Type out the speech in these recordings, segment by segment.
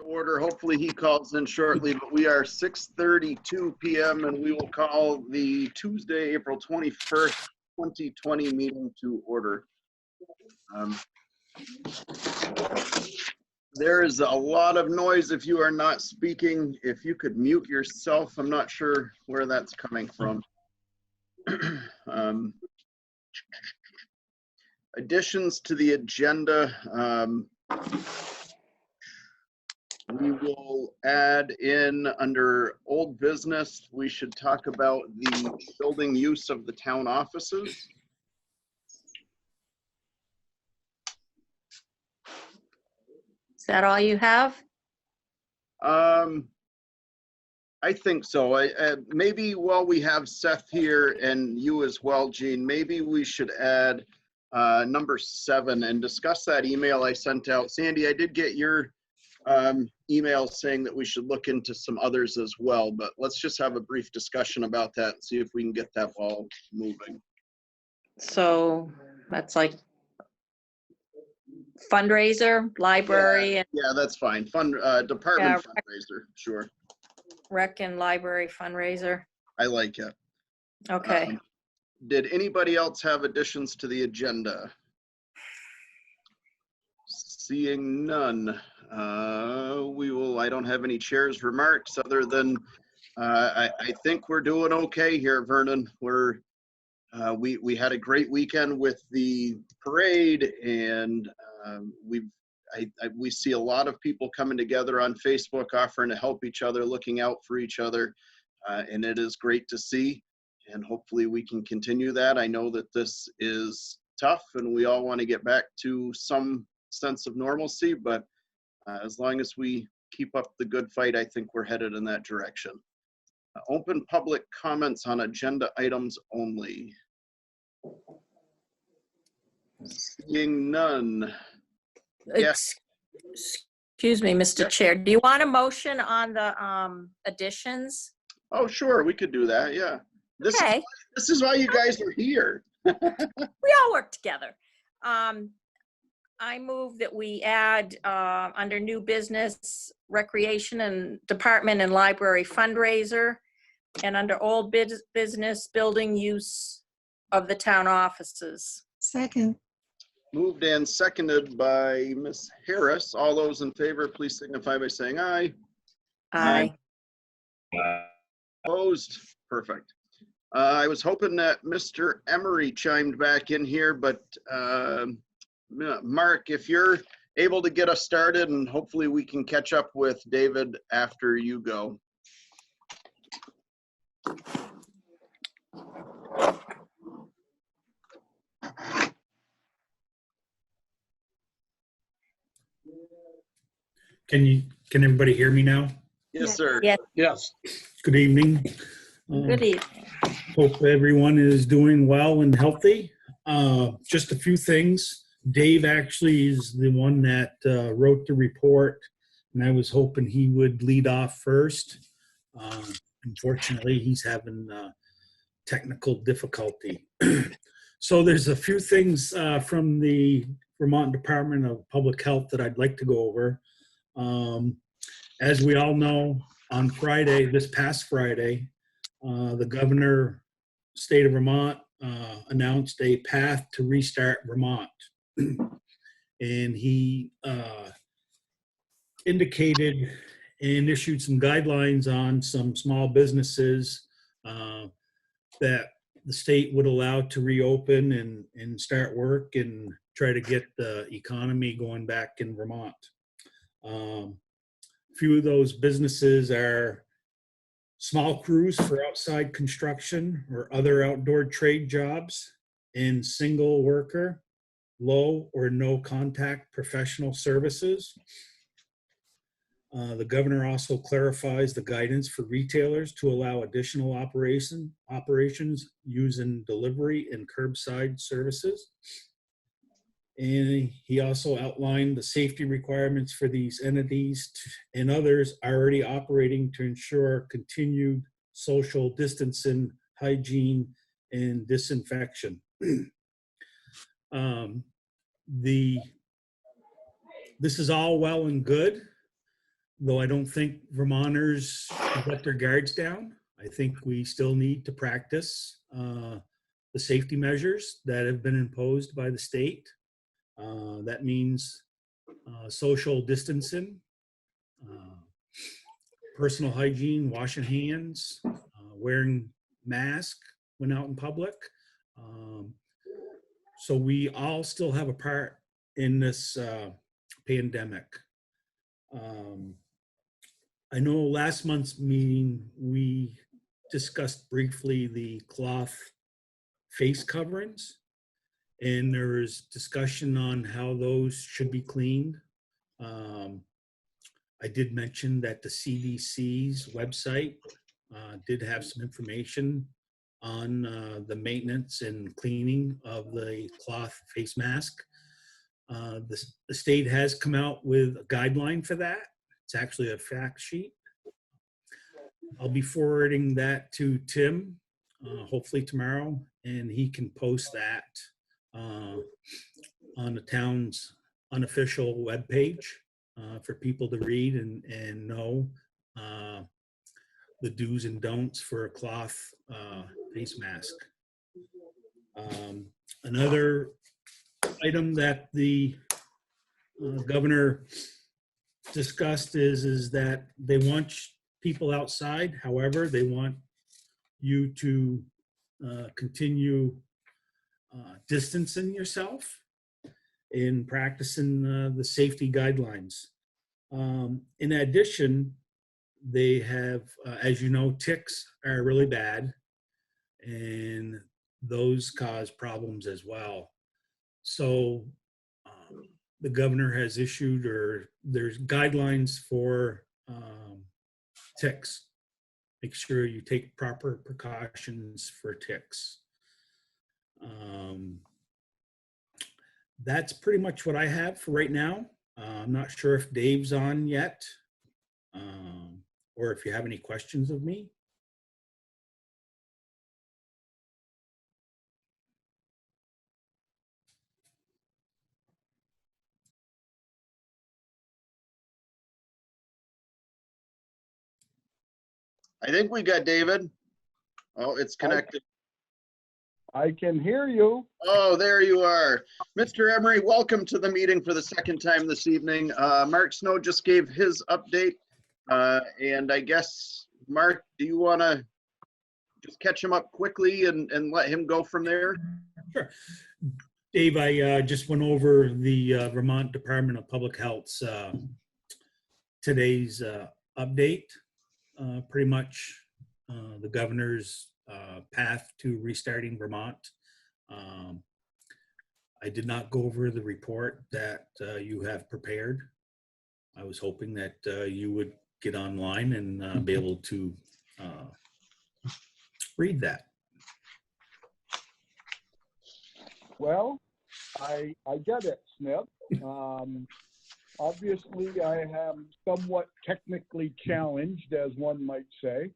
order. Hopefully he calls in shortly, but we are 6:32 p.m. and we will call the Tuesday, April 21st, 2020 meeting to order. There is a lot of noise if you are not speaking. If you could mute yourself, I'm not sure where that's coming from. Additions to the agenda. We will add in under old business, we should talk about the building use of the town offices. Is that all you have? I think so. Maybe while we have Seth here and you as well, Jean, maybe we should add number 7 and discuss that email I sent out. Sandy, I did get your email saying that we should look into some others as well, but let's just have a brief discussion about that and see if we can get that ball moving. So that's like fundraiser, library, and Yeah, that's fine. Department fundraiser, sure. rec and library fundraiser. I like it. Okay. Did anybody else have additions to the agenda? Seeing none, I don't have any chair's remarks other than I think we're doing okay here, Vernon. We had a great weekend with the parade, and we see a lot of people coming together on Facebook offering to help each other, looking out for each other, and it is great to see, and hopefully we can continue that. I know that this is tough and we all want to get back to some sense of normalcy, but as long as we keep up the good fight, I think we're headed in that direction. Open public comments on agenda items only. Seeing none. Yes. Excuse me, Mr. Yep. Chair. Do you want a motion on the additions? Oh, sure, we could do that. Yeah. Okay. This is why you guys are here. We all work together. I move that we add under new business, recreation and department and library fundraiser, and under old business, building use of the town offices. Second. Moved and seconded by Ms. Harris. All those in favor, please signify by saying aye. Aye. Opposed? Perfect. I was hoping that Mr. Emery chimed back in here, but Mark, if you're able to get us started, and hopefully we can catch up with David after you go. Can everybody hear me now? Yes, sir. Yes. Yes. Good evening. Good evening. Hope everyone is doing well and healthy. Just a few things. Dave actually is the one that wrote the report, and I was hoping he would lead off first. Unfortunately, he's having technical difficulty. So there's a few things from the Vermont Department of Public Health that I'd like to go over. As we all know, on Friday, this past Friday, the governor, state of Vermont, announced a path to restart Vermont. And he indicated and issued some guidelines on some small businesses that the state would allow to reopen and start work and try to get the economy going back in Vermont. A few of those businesses are small crews for outside construction or other outdoor trade jobs, and single worker, low or no contact professional services. The governor also clarifies the guidance for retailers to allow additional operations using delivery and curbside services. And he also outlined the safety requirements for these entities and others already operating to ensure continued social distancing, hygiene, and disinfection. This is all well and good, though I don't think Vermonters should let their guards down. I think we still need to practice the safety measures that have been imposed by the state. That means social distancing, personal hygiene, washing hands, wearing masks when out in public. So we all still have a part in this pandemic. I know last month's meeting, we discussed briefly the cloth face coverings, and there was discussion on how those should be cleaned. I did mention that the CDC's website did have some information on the maintenance and cleaning of the cloth face mask. The state has come out with a guideline for that. It's actually a fact sheet. I'll be forwarding that to Tim, hopefully tomorrow, and he can post that on the town's unofficial webpage for people to read and know the do's and don'ts for a cloth face mask. Another item that the governor discussed is that they want people outside. However, they want you to continue distancing yourself in practicing the safety guidelines. In addition, they have, as you know, ticks are really bad, and those cause problems as well. So the governor has issued, or there's guidelines for ticks. Make sure you take proper precautions for ticks. That's pretty much what I have for right now. I'm not sure if Dave's on yet, or if you have any questions of me. I think we got David. Oh, it's connected. I can hear you. Oh, there you are. Mr. Emery, welcome to the meeting for the second time this evening. Mark Snow just gave his update. And I guess, Mark, do you want to just catch him up quickly and let him go from there? Sure. Dave, I just went over the Vermont Department of Public Health's today's update. Pretty much the governor's path to restarting Vermont. I did not go over the report that you have prepared. I was hoping that you would get online and be able to read that. Well, I get it, Smith. Obviously, I am somewhat technically challenged, as one might say.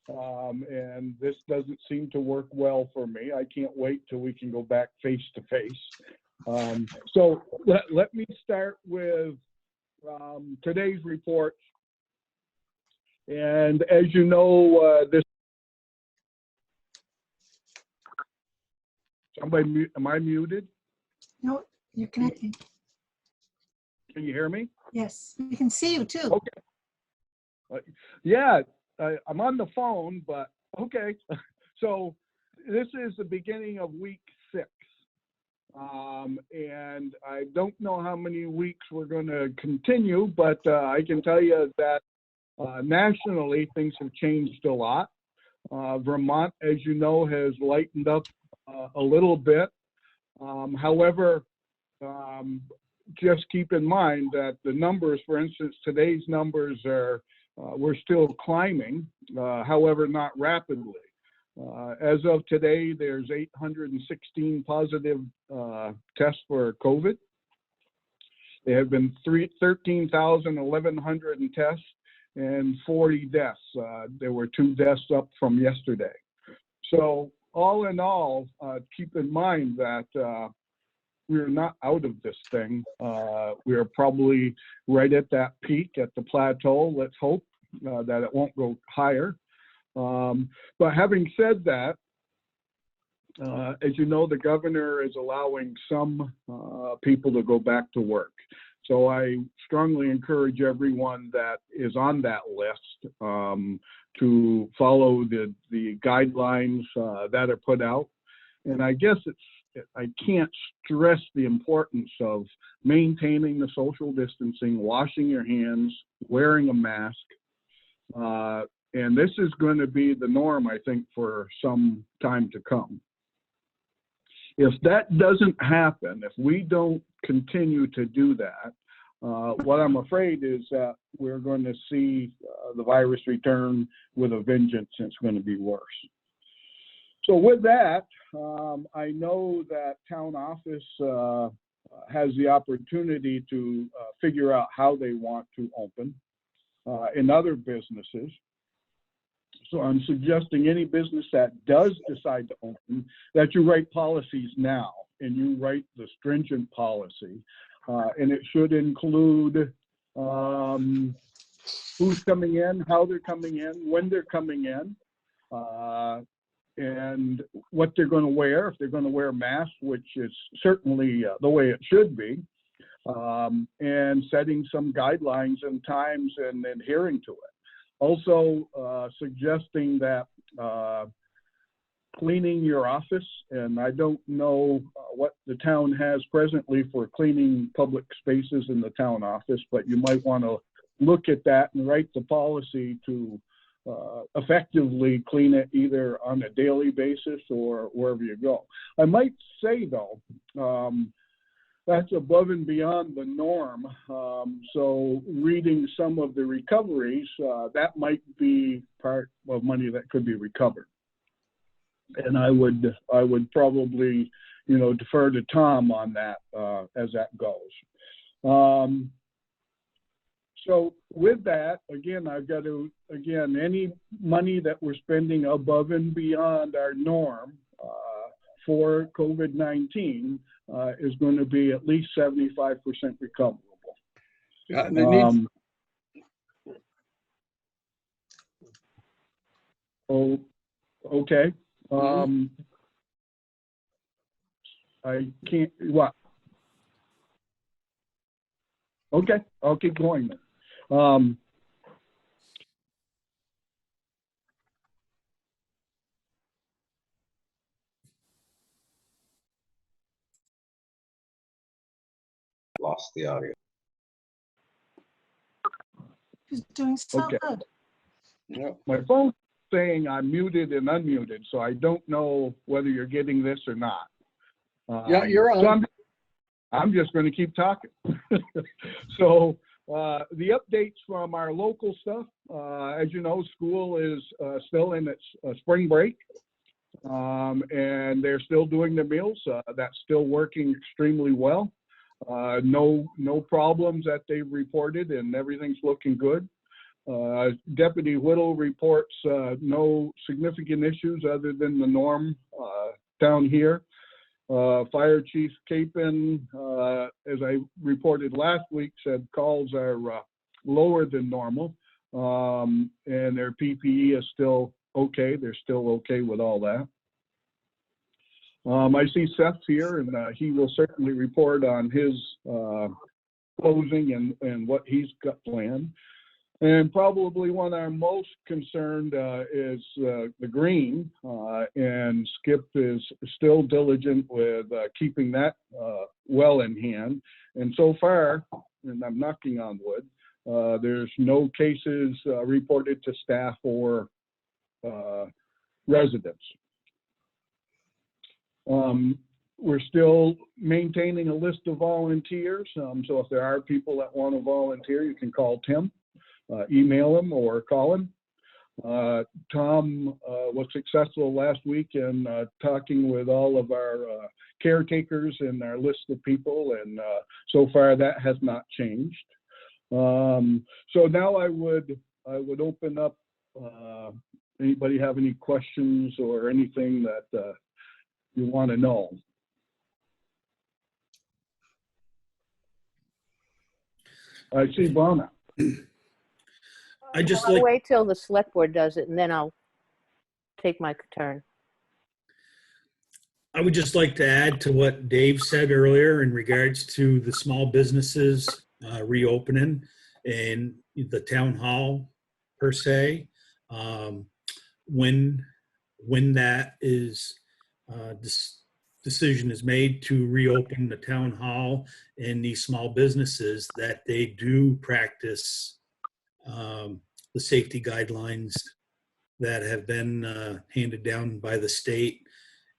And this doesn't seem to work well for me. I can't wait till we can go back face to face. So let me start with today's report. And as you know, somebody, am I muted? No, you're connecting. Can you hear me? Yes, we can see you too. Okay. Yeah, I'm on the phone, but okay. So this is the beginning of week 6. And I don't know how many weeks we're going to continue, but I can tell you that nationally things have changed a lot. Vermont, as you know, has lightened up a little bit. However, just keep in mind that the numbers, for instance, today's numbers are, we're still climbing, however, not rapidly. As of today, there's 816 positive tests for COVID. There have been 13,100 tests and 40 deaths. There were 2 deaths up from yesterday. So all in all, keep in mind that we're not out of this thing. We're probably right at that peak, at the plateau. Let's hope that it won't go higher. But having said that, as you know, the governor is allowing some people to go back to work. So I strongly encourage everyone that is on that list to follow the guidelines that are put out. And I guess I can't stress the importance of maintaining the social distancing, washing your hands, wearing a mask. And this is going to be the norm, I think, for some time to come. If that doesn't happen, if we don't continue to do that, what I'm afraid is that we're going to see the virus return with a vengeance, and it's going to be worse. So with that, I know that town office has the opportunity to figure out how they want to open in other businesses. So I'm suggesting any business that does decide to open, that you write policies now, and you write the stringent policy. And it should include who's coming in, how they're coming in, when they're coming in, and what they're going to wear, if they're going to wear masks, which is certainly the way it should be, and setting some guidelines and times and adhering to it. Also suggesting that cleaning your office, and I don't know what the town has presently for cleaning public spaces in the town office, but you might want to look at that and write the policy to effectively clean it either on a daily basis or wherever you go. I might say though, that's above and beyond the norm. So reading some of the recoveries, that might be part of money that could be recovered. And I would probably, defer to Tom on that as that goes. So with that, again, I've got to, any money that we're spending above and beyond our norm for COVID-19 is going to be at least 75% recoverable. Okay. I can't, what? Okay, I'll keep going then. Lost the audio. He's doing so Okay. good. Yep. My phone's saying I'm muted and unmuted, so I don't know whether you're getting this or not. Yeah, you're on. So I'm just going to keep talking. So the updates from our local stuff, as you know, school is still in its spring break, and they're still doing their meals. That's still working extremely well. No problems that they've reported, and everything's looking good. Deputy Whittle reports no significant issues other than the norm down here. Fire Chief Capin, as I reported last week, said calls are lower than normal, and their PPE is still okay. They're still okay with all that. I see Seth here, and he will certainly report on his closing and what he's got planned. And probably one I'm most concerned is the green, and Skip is still diligent with keeping that well in hand. And so far, and I'm knocking on wood, there's no cases reported to staff or residents. We're still maintaining a list of volunteers. So if there are people that want to volunteer, you can call Tim. Email him or call him. Tom was successful last week in talking with all of our caretakers and our list of people, and so far that has not changed. So now I would open up. Anybody have any questions or anything that you want to know? I see Vernon. I just I'll like, wait till the select board does it and then I'll take my turn. I would just like to add to what Dave said earlier in regards to the small businesses reopening and the town hall per se. When that is, this decision is made to reopen the town hall and these small businesses, that they do practice the safety guidelines that have been handed down by the state.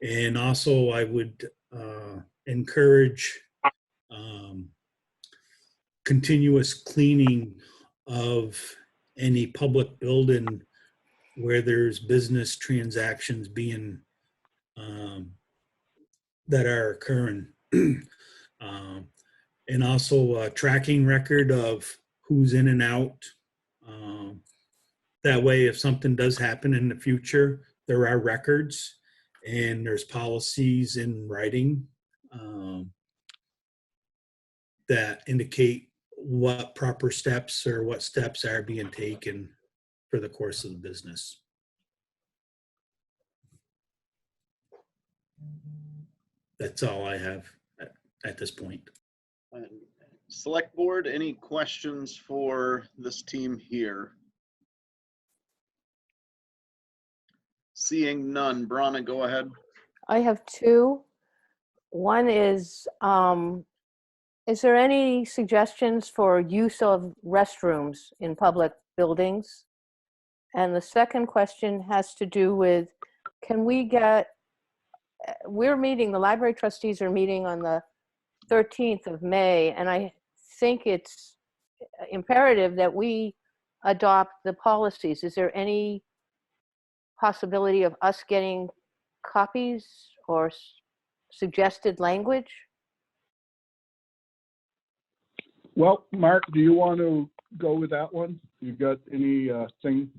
And also I would encourage continuous cleaning of any public building where there's business transactions being that are occurring. And also a tracking record of who's in and out. That way, if something does happen in the future, there are records and there's policies in writing that indicate what proper steps or what steps are being taken for the course of the business. That's all I have at this point. Select board, any questions for this team here? Seeing none. Brana, go ahead. I have two. One is there any suggestions for use of restrooms in public buildings? And the second question has to do with, can we get, the library trustees are meeting on the 13th of May, and I think it's imperative that we adopt the policies. Is there any possibility of us getting copies or suggested language? Well, Mark, do you want to go with that one? You got any thing?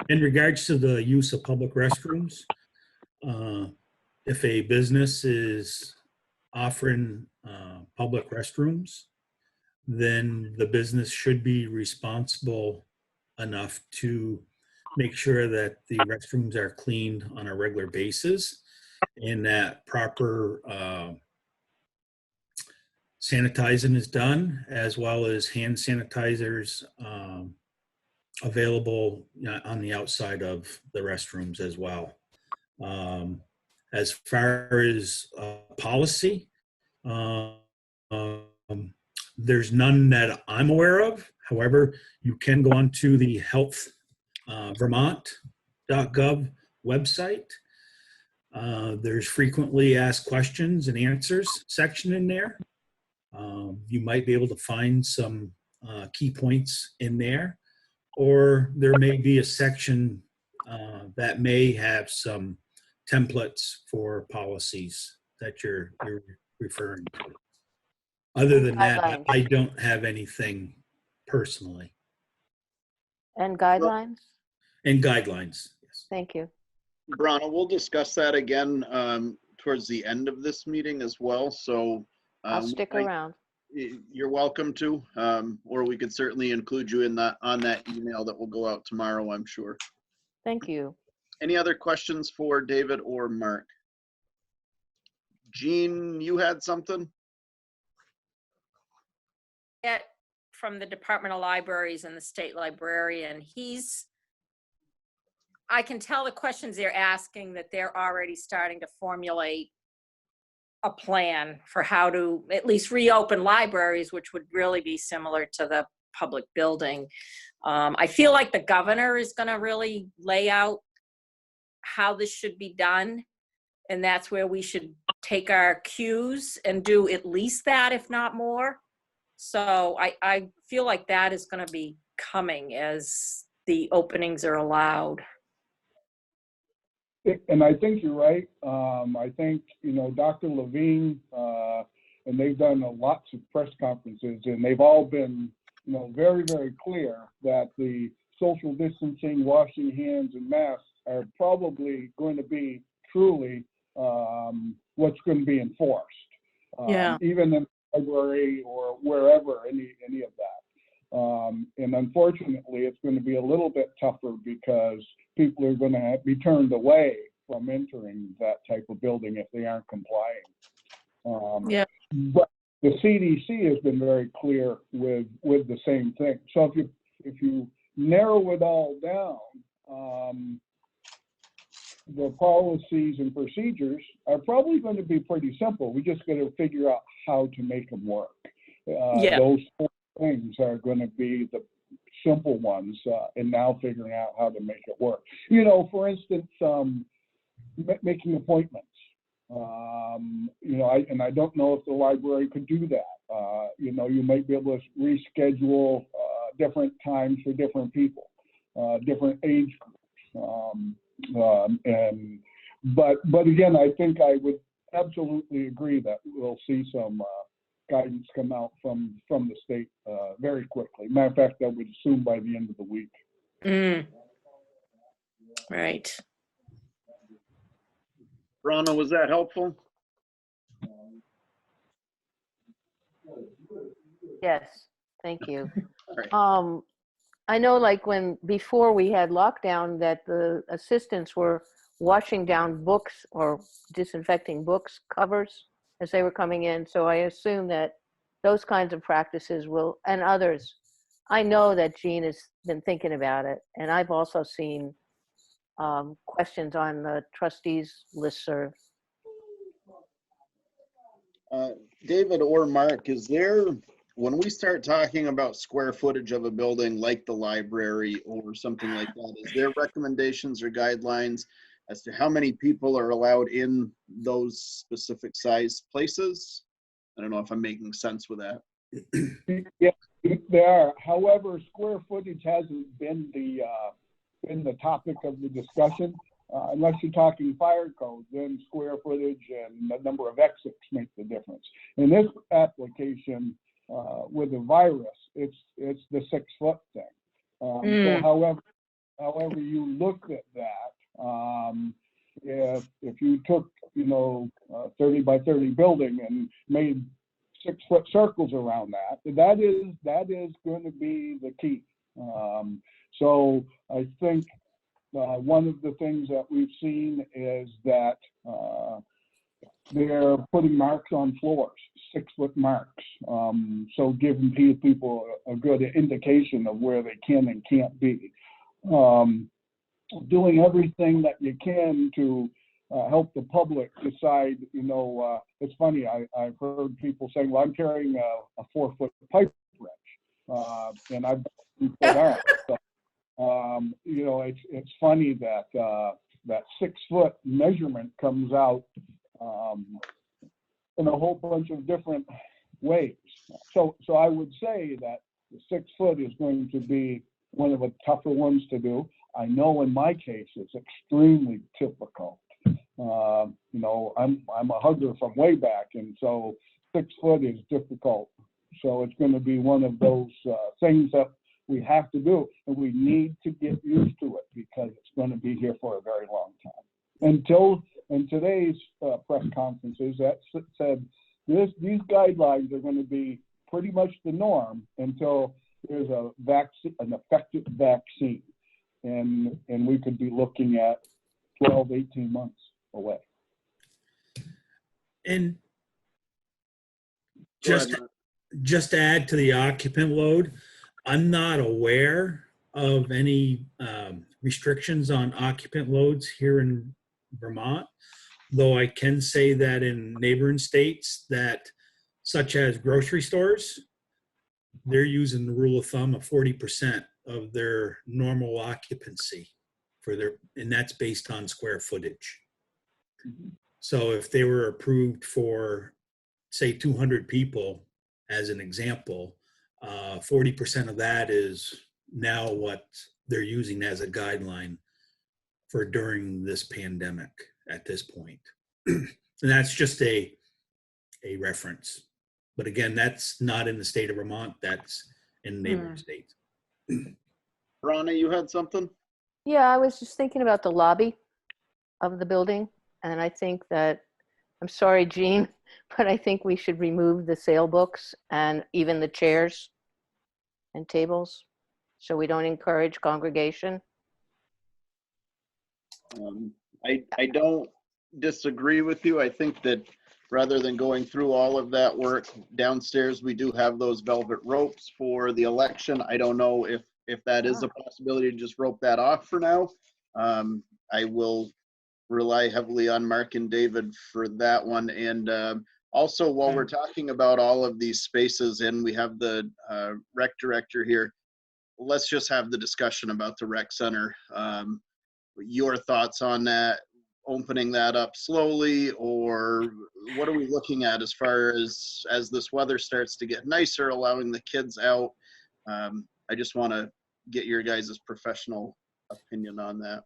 In regards to the use of public restrooms, if a business is offering public restrooms, then the business should be responsible enough to make sure that the restrooms are cleaned on a regular basis and that proper sanitizing is done, as well as hand sanitizers available on the outside of the restrooms as well. As far as policy, there's none that I'm aware of. However, you can go onto the health.vermont.gov website. There's frequently asked questions and answers section in there. You might be able to find some key points in there, or there may be a section that may have some templates for policies that you're referring to. Other than that, Guidelines. I don't have anything personally. And guidelines? And guidelines, yes. Thank you. Brana, we'll discuss that again towards the end of this meeting as well. So I'll stick around. You're welcome to, or we could certainly include you in that on that email that will go out tomorrow, I'm sure. Thank you. Any other questions for David or Mark? Jean, you had something? Get from the Department of Libraries and the state librarian. I can tell the questions they're asking that they're already starting to formulate a plan for how to at least reopen libraries, which would really be similar to the public building. I feel like the governor is going to really lay out how this should be done. And that's where we should take our cues and do at least that, if not more. So I feel like that is going to be coming as the openings are allowed. And I think you're right. I think, Dr. Levine, and they've done lots of press conferences, and they've all been, very, very clear that the social distancing, washing hands, and masks are probably going to be truly what's going to be enforced. Yeah. even in the library or wherever, any of that. And unfortunately, it's going to be a little bit tougher because people are going to be turned away from entering that type of building if they aren't complying. Yeah. But the CDC has been very clear with the same thing. So if you narrow it all down, the policies and procedures are probably going to be pretty simple. We just got to figure out how to make them work. Yeah. Those four things are going to be the simple ones, and now figuring out how to make it work. You know, for instance, making appointments. You know, I don't know if the library could do that. You know, you might be able to reschedule different times for different people, different age groups. But again, I think I would absolutely agree that we'll see some guidance come out from the state very quickly. Matter of fact, I would assume by the end of the week. Right. Rana, was that helpful? Yes, thank you. Right. I know like before we had lockdown that the assistants were washing down books or disinfecting books covers as they were coming in. So I assume that those kinds of practices will, and others. I know that Jean has been thinking about it, and I've also seen questions on the trustees listserv. David or Mark, is there, when we start talking about square footage of a building like the library or something like that, is there recommendations or guidelines as to how many people are allowed in those specific size places? I don't know if I'm making sense with that. Yeah, there are. However, square footage hasn't been the topic of the discussion. Unless you're talking fire code, then square footage and the number of exits make the difference. In this application, with the virus, it's the 6 foot thing. So however you look at that, if you took, you know, 30 by 30 building and made 6 foot circles around that is going to be the key. So I think one of the things that we've seen is that they're putting marks on floors, 6 foot marks. So giving people a good indication of where they can and can't be. Doing everything that you can to help the public decide, you know, it's funny, I've heard people saying, well, I'm carrying a 4 foot pipe wrench, and I've got 2 foot arms. So, you know, it's funny that that 6 foot measurement comes out in a whole bunch of different ways. So I would say that the 6 foot is going to be one of the tougher ones to do. I know in my case it's extremely difficult. You know, I'm a hugger from way back, and so 6 foot is difficult. So it's going to be one of those things that we have to do, and we need to get used to it because it's going to be here for a very long time. Until in today's press conferences, that said these guidelines are going to be pretty much the norm until there's an effective vaccine, and we could be looking at 12, 18 months away. And just to add to the occupant load, I'm not aware of any restrictions on occupant loads here in Vermont, though I can say that in neighboring states that, such as grocery stores, they're using the rule of thumb of 40% of their normal occupancy for their, and that's based on square footage. So if they were approved for, say, 200 people, as an example, 40% of that is now what they're using as a guideline for during this pandemic at this point. And that's just a reference. But again, that's not in the state of Vermont, that's in neighboring states. Rana, you had something? Yeah, I was just thinking about the lobby of the building, and I think that, I'm sorry, Jean, but I think we should remove the sale books and even the chairs and tables, so we don't encourage congregation. I don't disagree with you. I think that rather than going through all of that work downstairs, we do have those velvet ropes for the election. I don't know if that is a possibility to just rope that off for now. I will rely heavily on Mark and David for that one. And also, while we're talking about all of these spaces and we have the rec director here, let's just have the discussion about the rec center. Your thoughts on that, opening that up slowly, or what are we looking at as far as this weather starts to get nicer, allowing the kids out? I just want to get your guys' professional opinion on that.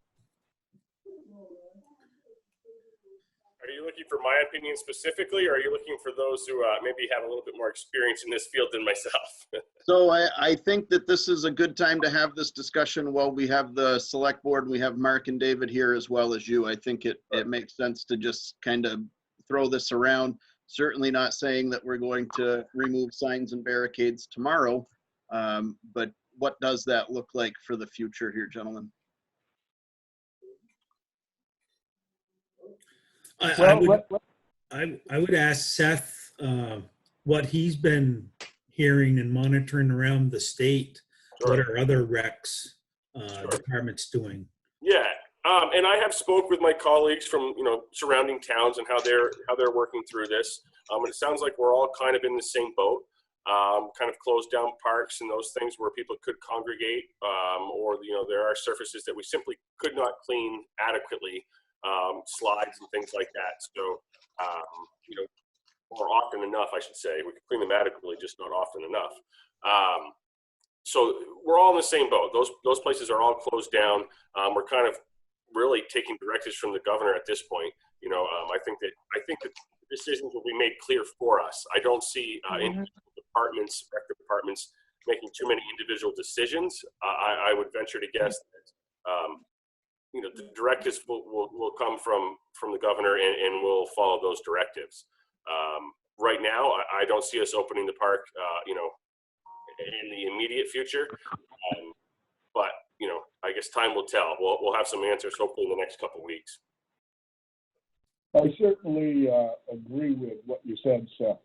Are you looking for my opinion specifically, or are you looking for those who maybe have a little bit more experience in this field than myself? So I think that this is a good time to have this discussion while we have the select board. We have Mark and David here as well as you. I think it makes sense to just kind of throw this around. Certainly not saying that we're going to remove signs and barricades tomorrow, but what does that look like for the future here, gentlemen? I would ask Seth what he's been hearing and monitoring around the state. Sure. What are other recs departments doing? Yeah, and I have spoke with my colleagues from surrounding towns and how they're working through this. And it sounds like we're all kind of in the same boat. Kind of closed down parks and those things where people could congregate, or there are surfaces that we simply could not clean adequately, slides and things like that. So or often enough, I should say. We could clean them adequately, just not often enough. So we're all in the same boat. Those places are all closed down. We're kind of really taking directives from the governor at this point. I think that decisions will be made clear for us. I don't see departments, rec departments, making too many individual decisions. I would venture to guess that the directives will come from the governor, and we'll follow those directives. Right now, I don't see us opening the park, in the immediate future. But I guess time will tell. We'll have some answers hopefully in the next couple of weeks. I certainly agree with what you said, Seth.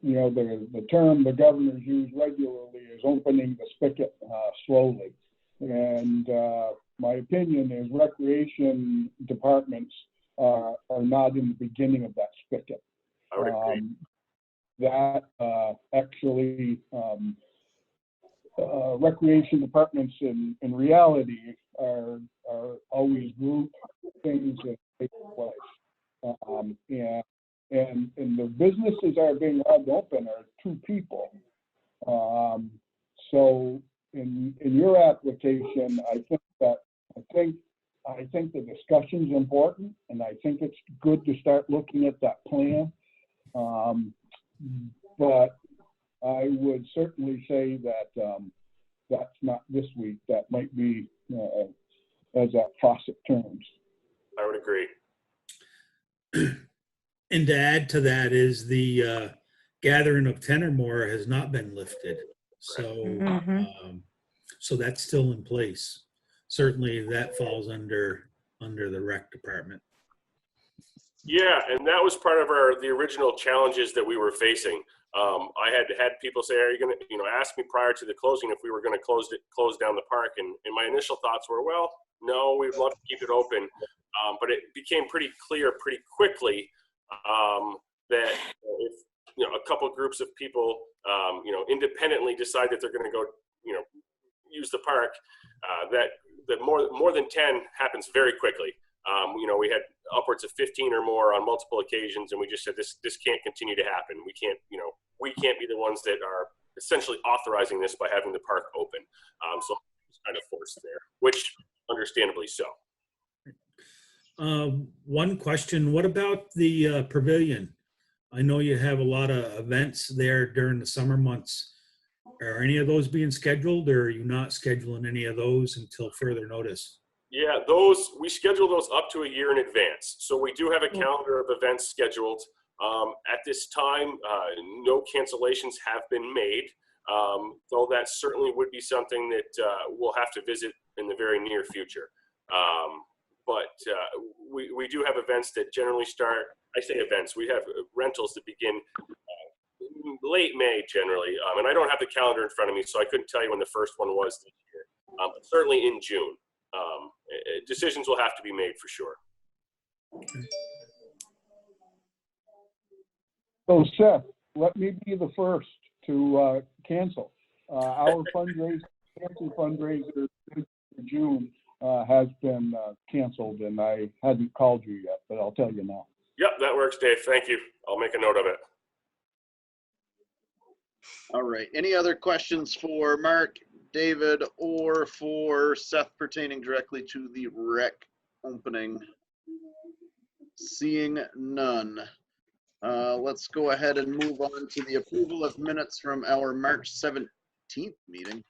The term the governors use regularly is opening the spigot slowly. And my opinion is recreation departments are not in the beginning of that spigot. I would agree. Recreation departments in reality are always group things that take place. And the businesses that are being allowed to open are two people. So in your application, I think the discussion's important, and I think it's good to start looking at that plan. But I would certainly say that that's not this week. That might be as that faucet turns. I would agree. And to add to that is the gathering of 10 or more has not been lifted. So, so that's still in place. Certainly that falls under the rec department. Yeah, and that was part of the original challenges that we were facing. I had people say, "Are you going to, ask me prior to the closing if we were going to close down the park?" And my initial thoughts were, "Well, no, we'd love to keep it open." But it became pretty clear pretty quickly that if a couple groups of people, independently decide that they're going to go, use the park, that more than 10 happens very quickly. We had upwards of 15 or more on multiple occasions, and we just said this can't continue to happen. We can't be the ones that are essentially authorizing this by having the park open. So it's kind of forced there, which understandably so. One question, what about the pavilion? I know you have a lot of events there during the summer months. Are any of those being scheduled, or are you not scheduling any of those until further notice? Yeah, we schedule those up to a year in advance. So we do have a calendar of events scheduled. At this time, no cancellations have been made, though that certainly would be something that we'll have to visit in the very near future. But we do have events that generally start, I say events, we have rentals that begin late May generally. And I don't have the calendar in front of me, so I couldn't tell you when the first one was this year. But certainly in June. Decisions will have to be made for sure. So Seth, let me be the first to cancel. Our fundraiser for June has been canceled, and I hadn't called you yet, but I'll tell you now. Yep, that works, Dave. Thank you. I'll make a note of it. All right. Any other questions for Mark, David, or for Seth pertaining directly to the rec opening? Seeing none. Let's go ahead and move on to the approval of minutes from our March 17th meeting.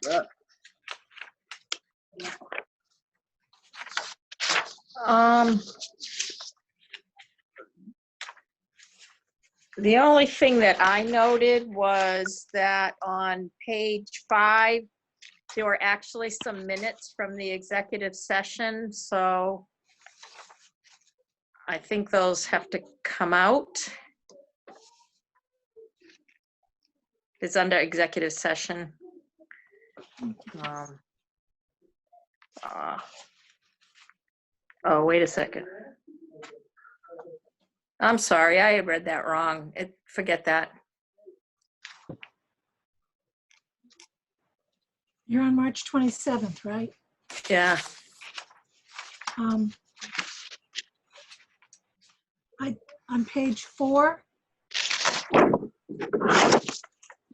That. The only thing that I noted was that on page 5, there were actually some minutes from the executive session, so I think those have to come out. It's under executive session. Oh, wait a second. I'm sorry, I read that wrong. Forget that. You're on March 27th, right? Yeah. On page 4, it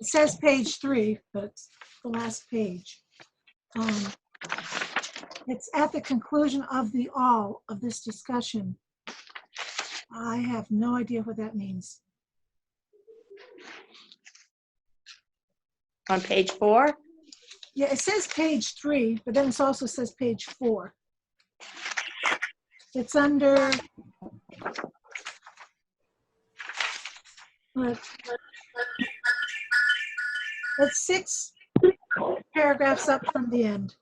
says page 3, but it's the last page. It's at the conclusion of the all of this discussion. I have no idea what that means. On page 4? Yeah, it says page 3, but then it also says page 4. It's under it's 6 paragraphs up from the end.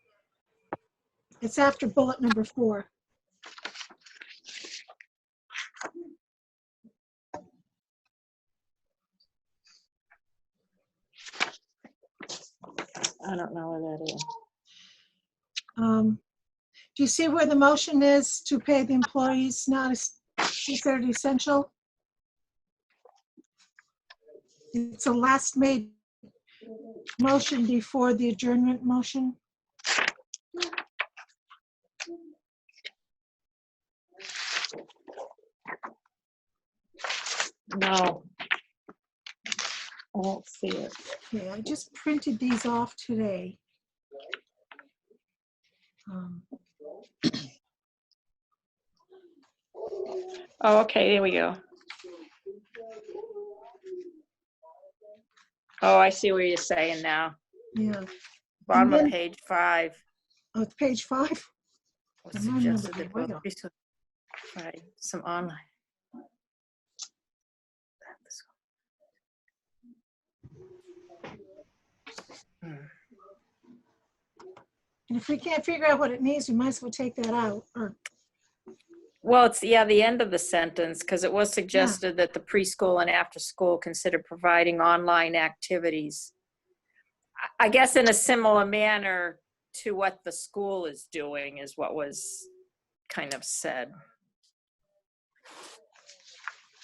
It's after bullet number 4. I don't know where that is. Do you see where the motion is to pay the employees not considered essential? It's a last made motion before the adjournment motion. No. I don't see it. Okay, I just printed these off today. Oh, okay, here we go. Oh, I see what you're saying now. Yeah. Bottom then- of page 5. Oh, it's page 5? What Mine number suggested that way both off. be so- right, some online. And if we can't figure out what it means, we might as well take that out. Or Well, it's, yeah, the end of the sentence, because it was suggested that the preschool and after school consider providing online activities. I guess in a similar manner to what the school is doing is what was kind of said.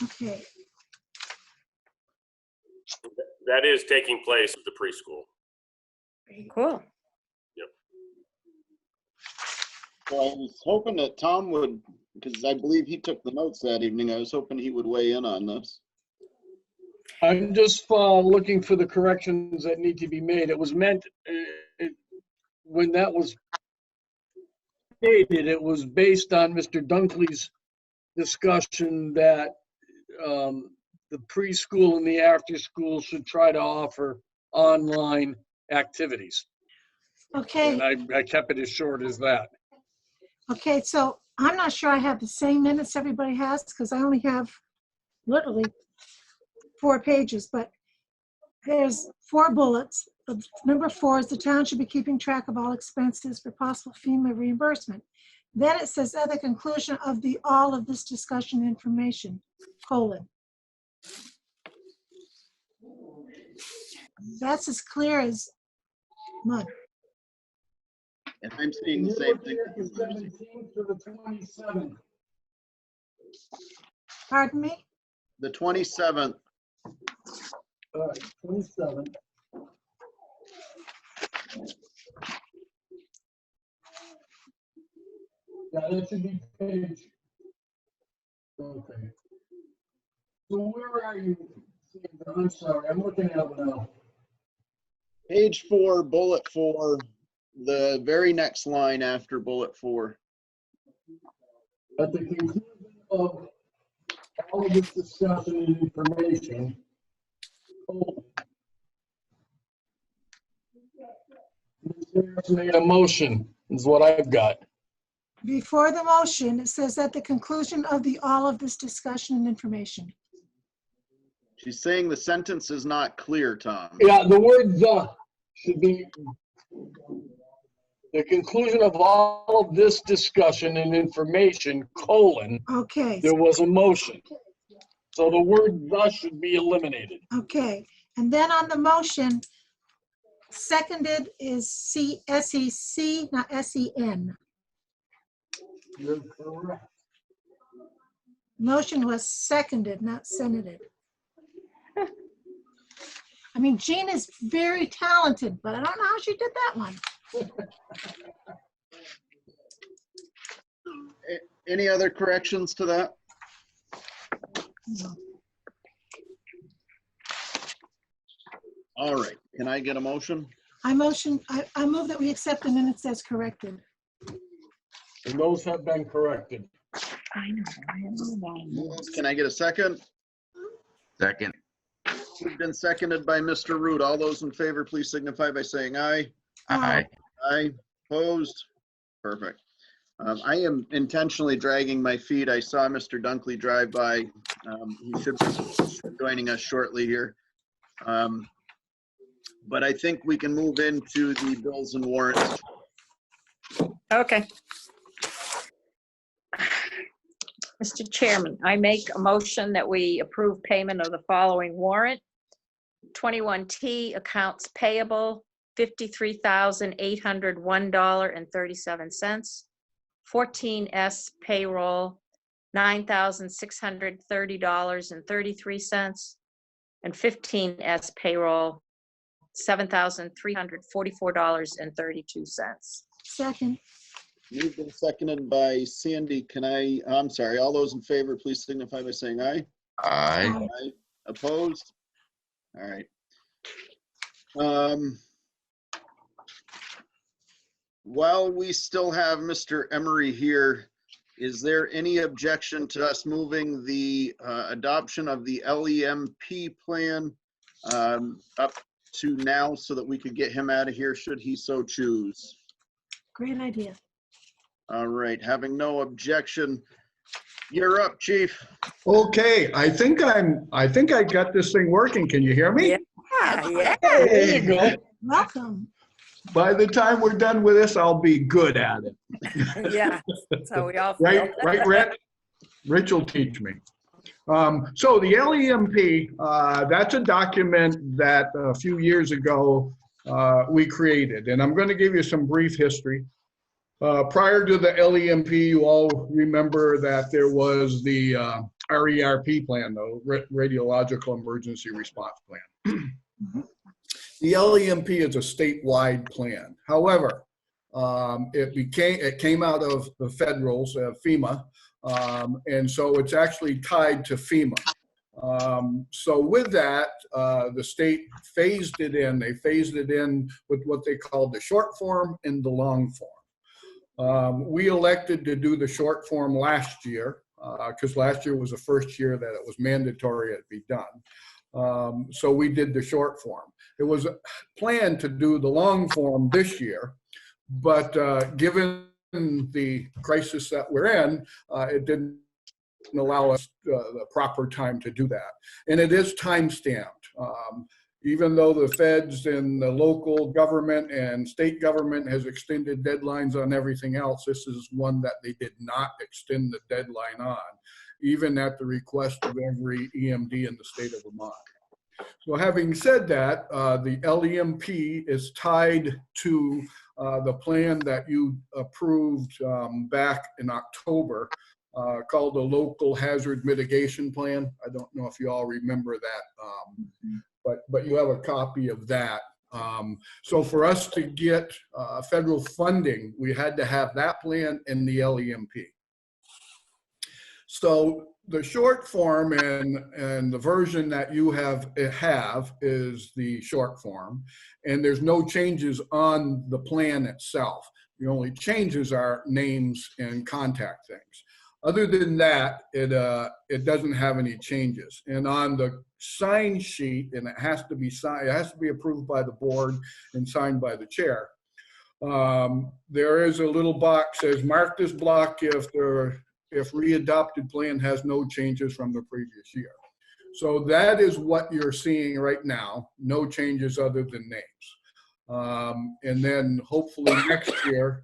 okay, That is taking place at the preschool. Cool. So I was hoping that Tom would, because I believe he took the notes that evening, I was hoping he would weigh in on this. I'm just looking for the corrections that need to be made. It was meant, when that was stated, it was based on Mr. Dunkley's discussion that the preschool and the after school should try to offer online activities. Okay, And I kept it as short as that. okay, so I'm not sure I have the same minutes everybody has, because I only have literally 4 pages, but there's 4 bullets. Number 4 is the town should be keeping track of all expenses for possible FEMA reimbursement. Then it says at the conclusion of all of this discussion information, colon. That's as clear as mud. And I'm seeing the same thing. The 17th to the 27th. Pardon me? The 27th. All right, 27. Yeah, that should be page. Okay. So where are you? I'm sorry, I'm looking at it now. Page 4, bullet 4, the very next line after bullet 4. At the conclusion of all of this discussion and information, Ms. made a motion, is what I've got. Before the motion, it says at the conclusion of all of this discussion and information. She's saying the sentence is not clear, Tom. Yeah, the word "the" should be the conclusion of all of this discussion and information, colon, Okay, there was a motion. So the word "the" should be eliminated. okay. And then on the motion, seconded is S-E-C, not S-E-N. You're correct. Motion was seconded, not senated. I mean, Jean is very talented, but I don't know how she did that one. Any other corrections to that? No. All right, can I get a motion? I move that we accept the minutes as corrected. And those have been corrected. Can I get a second? Second. Moved and seconded by Mr. Root. All those in favor, please signify by saying aye. Aye. Aye. Opposed? Perfect. I am intentionally dragging my feet. I saw Mr. Dunkley drive by. He should be joining us shortly here. But I think we can move into the bills and warrants. Okay. Mr. Chairman, I make a motion that we approve payment of the following warrant. 21T accounts payable, $53,801.37. 14S payroll, $9,630.33. And 15S payroll, $7,344.32. Second. Moved and seconded by Sandy. I'm sorry, all those in favor, please signify by saying aye. Aye. Aye. Opposed? All right. While we still have Mr. Emery here, is there any objection to us moving the adoption of the LEMP plan up to now so that we could get him out of here should he so choose? Great idea. All right, having no objection, you're up, Chief. Okay, I think I got this thing working. Can you hear me? Yeah. There you go. Welcome. By the time we're done with this, I'll be good at it. Yeah, so we all feel. Right, Rich? Rich will teach me. So the LEMP, that's a document that a few years ago we created, and I'm going to give you some brief history. Prior to the LEMP, you all remember that there was the RERP plan, the Radiological Emergency Response Plan. The LEMP is a statewide plan. However, it came out of the federals, FEMA, and so it's actually tied to FEMA. So with that, the state phased it in. They phased it in with what they called the short form and the long form. We elected to do the short form last year because last year was the first year that it was mandatory it be done. So we did the short form. It was planned to do the long form this year, but given the crisis that we're in, it didn't allow us the proper time to do that. And it is time stamped. Even though the feds and the local government and state government has extended deadlines on everything else, this is one that they did not extend the deadline on, even at the request of every EMD in the state of Vermont. So having said that, the LEMP is tied to the plan that you approved back in October, called the Local Hazard Mitigation Plan. I don't know if you all remember that, but you have a copy of that. So for us to get federal funding, we had to have that plan and the LEMP. So the short form and the version that you have is the short form, and there's no changes on the plan itself. The only changes are names and contact things. Other than that, it doesn't have any changes. And on the sign sheet, and it has to be signed, it has to be approved by the board and signed by the chair. There is a little box that says, mark this block if readopted plan has no changes from the previous year. So that is what you're seeing right now, no changes other than names. And then hopefully next year,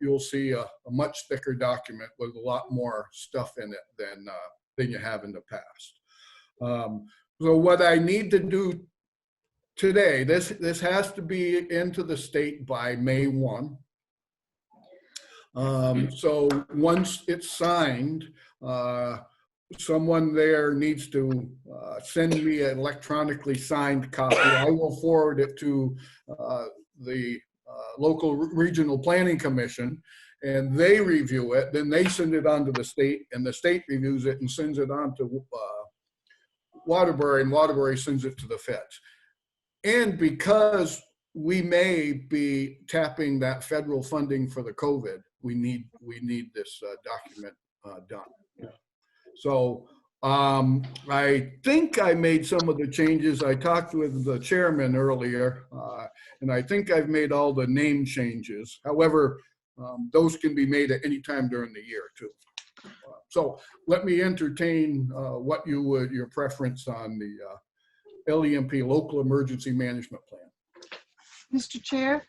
you'll see a much thicker document with a lot more stuff in it than you have in the past. So what I need to do today, this has to be into the state by May 1. So once it's signed, someone there needs to send me an electronically signed copy. I will forward it to the local regional planning commission, and they review it. Then they send it on to the state, and the state reviews it and sends it on to Waterbury, and Waterbury sends it to the feds. And because we may be tapping that federal funding for the COVID, we need this document done. So I think I made some of the changes. I talked with the chairman earlier, and I think I've made all the name changes. However, those can be made at any time during the year too. So let me entertain what your preference on the LEMP, Local Emergency Management Plan. Mr. Chair,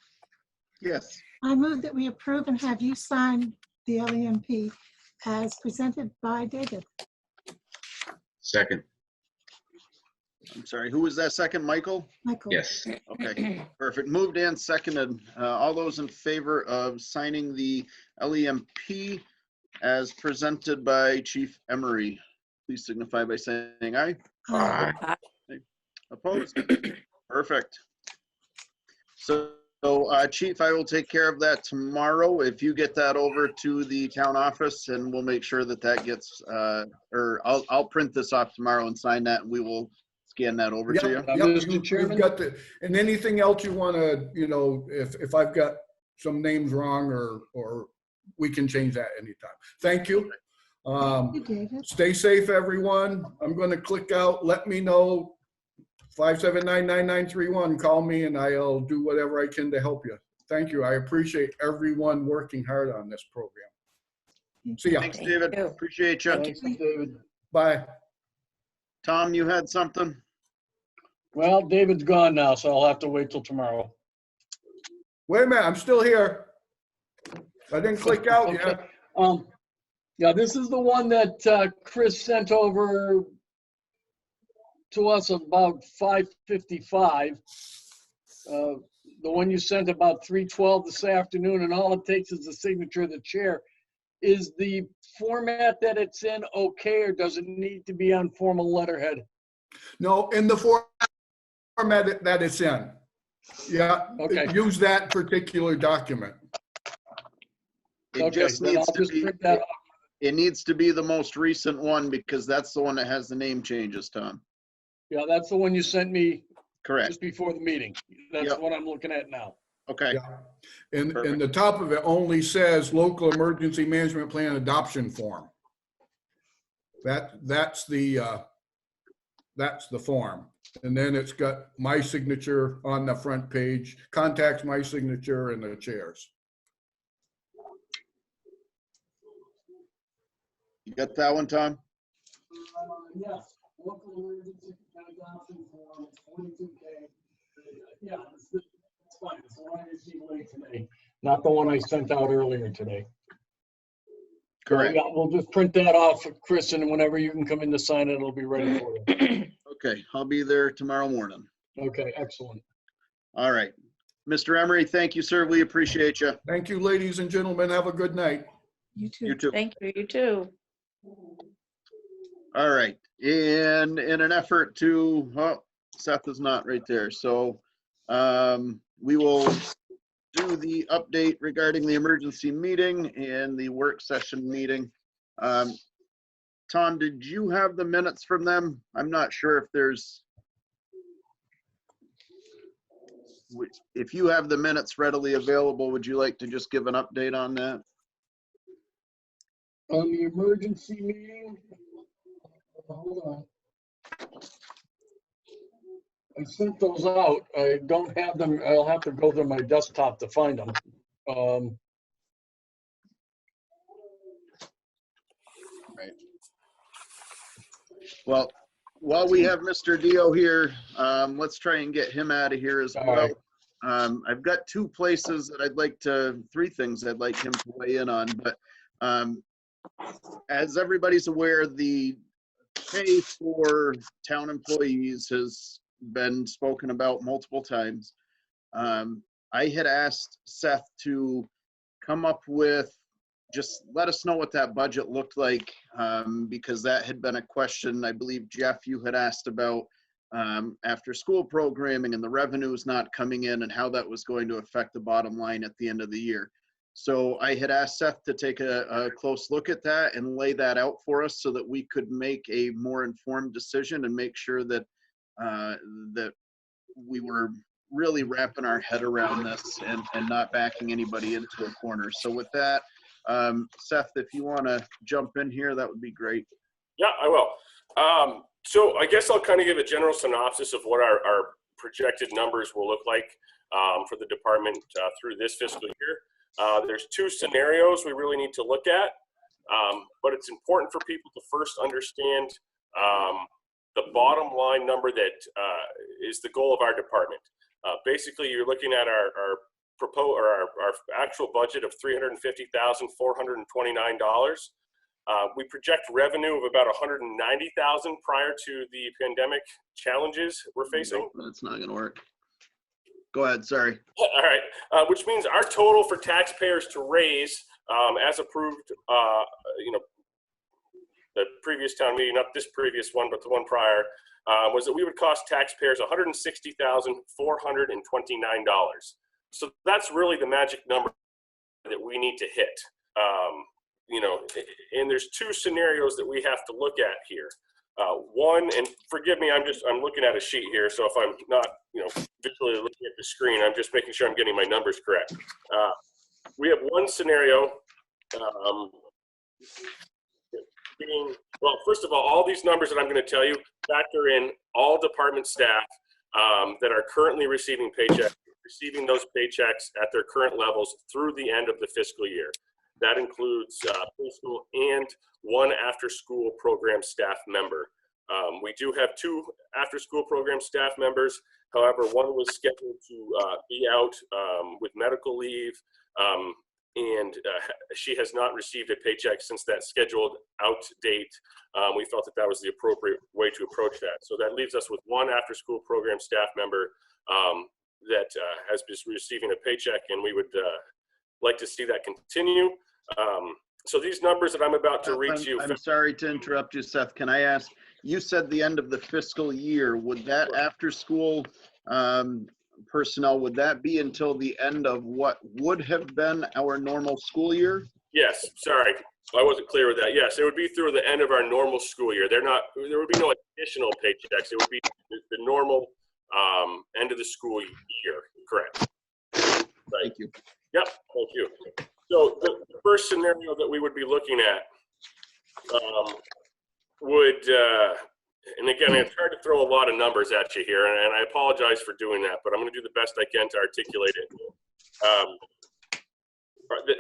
Yes. I move that we approve and have you sign the LEMP as presented by David. Second. I'm sorry, who was that second, Michael? Michael. Yes. Okay, perfect. Moved and seconded. All those in favor of signing the LEMP as presented by Chief Emery, please signify by saying aye. Aye. Opposed? Perfect. So Chief, I will take care of that tomorrow. If you get that over to the town office, and we'll make sure that that gets, or I'll print this off tomorrow and sign that, and we will scan that over to you. Yep, Mr. Chairman? you've got and anything else you want to, if I've got some names wrong, or we can change that anytime. Thank you. You, David. Stay safe, everyone. I'm going to click out. Let me know. 579-9931. Call me and I'll do whatever I can to help you. Thank you. I appreciate everyone working hard on this program. See ya. Thanks, David. you. Appreciate you. Thanks, David. Bye. Tom, you had something? Well, David's gone now, so I'll have to wait till tomorrow. Wait a minute. I'm still here. I didn't click out Okay. yet. Yeah, this is the one that Chris sent over to us about 5:55. The one you sent about 3:12 this afternoon, and all it takes is the signature of the chair. Is the format that it's in okay, or does it need to be on formal letterhead? No, in the format that it's in. Yeah. Okay. Use that particular document. It Okay, just then needs I'll to just be, print that off. it needs to be the most recent one, because that's the one that has the name changes, Tom. Yeah, that's the one you sent me Correct. just before the meeting. That's Yep. what I'm looking at now. Okay. Yeah. And Perfect. the top of it only says Local Emergency Management Plan Adoption Form. That's the That's the form. And then it's got my signature on the front page, contacts my signature and the chairs. You got that one, Tom? Yes, local emergency adoption form, it's 42K. Yeah, it's fine. It's the one I received late today, not the one I sent out earlier today. Correct. Yeah, we'll just print that off, Chris, and whenever you can come in to sign it, it'll be ready for you. Okay, I'll be there tomorrow morning. Okay, excellent. All right. Mr. Emery, thank you, sir. We appreciate you. Thank you, ladies and gentlemen. Have a good night. You too. You too. Thank you, you too. All right. And in an effort to, oh, Seth is not right there. So we will do the update regarding the emergency meeting and the work session meeting. Tom, did you have the minutes from them? I'm not sure if there's, if you have the minutes readily available, would you like to just give an update on that? On the emergency meeting, hold on. I sent those out. I don't have them. I'll have to go to my desktop to find them. Right. Well, while we have Mr. Deyo here, let's try and get him out of here as All well. right. I've got three things I'd like him to weigh in on, but as everybody's aware, the pay for town employees has been spoken about multiple times. I had asked Seth to come up with, just let us know what that budget looked like, because that had been a question I believe, Jeff, you had asked about after school programming and the revenues not coming in and how that was going to affect the bottom line at the end of the year. So I had asked Seth to take a close look at that and lay that out for us so that we could make a more informed decision and make sure that that we were really wrapping our head around this and not backing anybody into a corner. So with that, Seth, if you want to jump in here, that would be great. Yeah, I will. So I guess I'll kind of give a general synopsis of what our projected numbers will look like for the department through this fiscal year. There's two scenarios we really need to look at, but it's important for people to first understand the bottom line number that is the goal of our department. Basically, you're looking at our actual budget of $350,429. We project revenue of about $190,000 prior to the pandemic challenges we're facing. Nope, that's not going to work. Go ahead, sorry. All right, which means our total for taxpayers to raise, as approved, the previous town meeting, not this previous one, but the one prior, was that we would cost taxpayers $160,429. So that's really the magic number that we need to hit. And there's two scenarios that we have to look at here. One, and forgive me, I'm looking at a sheet here, so if I'm not, visually looking at the screen, I'm just making sure I'm getting my numbers correct. We have one scenario well, first of all these numbers that I'm going to tell you factor in all department staff that are currently receiving paychecks, receiving those paychecks at their current levels through the end of the fiscal year. That includes preschool and one after-school program staff member. We do have two after-school program staff members. However, one was scheduled to be out with medical leave, and she has not received a paycheck since that scheduled out date. We felt that was the appropriate way to approach that. So that leaves us with one after-school program staff member that has been receiving a paycheck, and we would like to see that continue. So these numbers that I'm about to read to you. I'm sorry to interrupt you, Seth. Can I ask, you said the end of the fiscal year, would that after school personnel, would that be until the end of what would have been our normal school year? Yes, sorry, I wasn't clear with that. Yes, it would be through the end of our normal school year. There would be no additional paychecks. It would be the normal end of the school year, correct? Right. Thank you. Yep, thank you. So the first scenario that we would be looking at would And again, it's hard to throw a lot of numbers at you here, and I apologize for doing that, but I'm going to do the best I can to articulate it.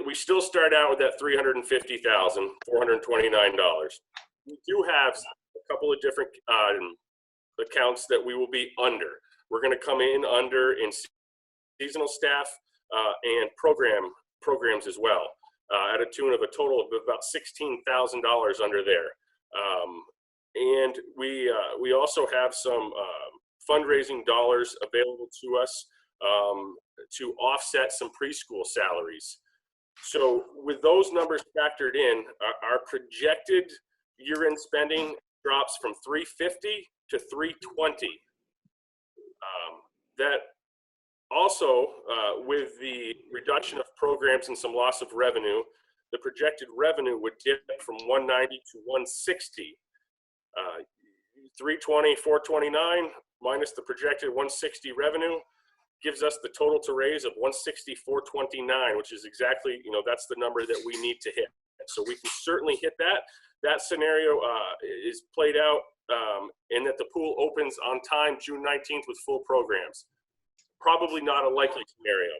We still start out with that $350,429. We do have a couple of different accounts that we will be under. We're going to come in under in seasonal staff and programs as well, at a tune of a total of about $16,000 under there. And we also have some fundraising dollars available to us to offset some preschool salaries. So with those numbers factored in, our projected year-end spending drops from 350 to 320. That also, with the reduction of programs and some loss of revenue, the projected revenue would dip from 190 to 160. 320, 429 minus the projected 160 revenue gives us the total to raise of 160, 429, which is exactly, that's the number that we need to hit. So we can certainly hit that. That scenario is played out in that the pool opens on time, June 19th, with full programs. Probably not a likely scenario.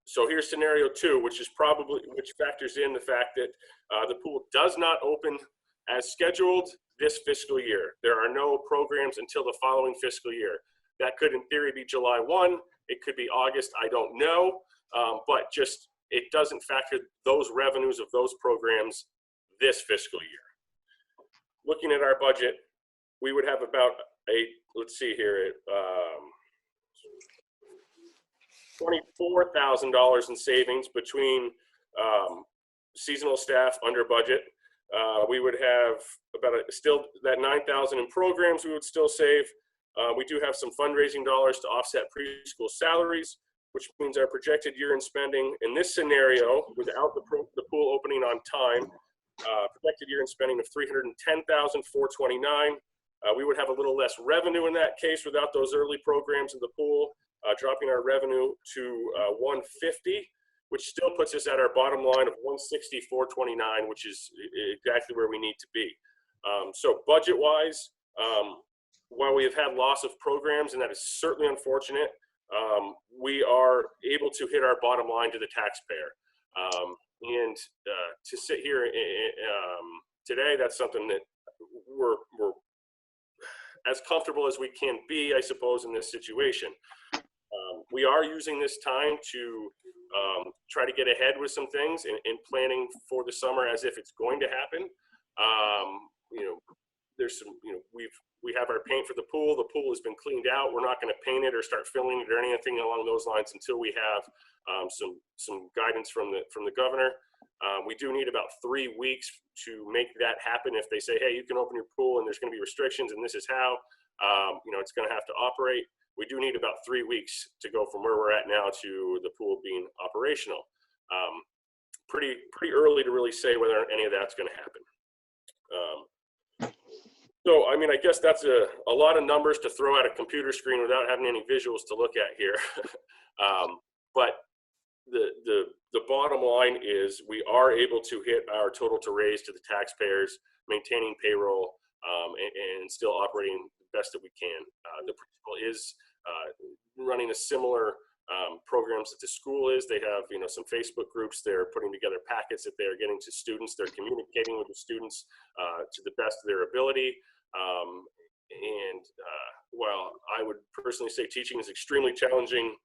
So here's scenario 2, which factors in the fact that the pool does not open as scheduled this fiscal year. There are no programs until the following fiscal year. That could, in theory, be July 1. It could be August. I don't know. But just it doesn't factor those revenues of those programs this fiscal year. Looking at our budget, we would have about let's see here, $24,000 in savings between seasonal staff under budget. We would have still that $9,000 in programs we would still save. We do have some fundraising dollars to offset preschool salaries, which means our projected year-end spending in this scenario, without the pool opening on time, projected year-end spending of $310,429. We would have a little less revenue in that case without those early programs in the pool, dropping our revenue to 150, which still puts us at our bottom line of 160,429, which is exactly where we need to be. So budget-wise, while we have had loss of programs, and that is certainly unfortunate, we are able to hit our bottom line to the taxpayer. And to sit here today, that's something that we're as comfortable as we can be, I suppose, in this situation. We are using this time to try to get ahead with some things and planning for the summer as if it's going to happen. There's some, we have our paint for the pool. The pool has been cleaned out. We're not going to paint it or start filling it or anything along those lines until we have some guidance from the governor. We do need about 3 weeks to make that happen. If they say, hey, you can open your pool and there's going to be restrictions and this is how, it's going to have to operate. We do need about 3 weeks to go from where we're at now to the pool being operational. Pretty early to really say whether any of that's going to happen. So, I mean, I guess that's a lot of numbers to throw at a computer screen without having any visuals to look at here. But the bottom line is we are able to hit our total to raise to the taxpayers, maintaining payroll, and still operating the best that we can. The principal is running a similar programs that the school is. They have, some Facebook groups. They're putting together packets that they're getting to students. They're communicating with the students to the best of their ability. While I would personally say teaching is extremely challenging,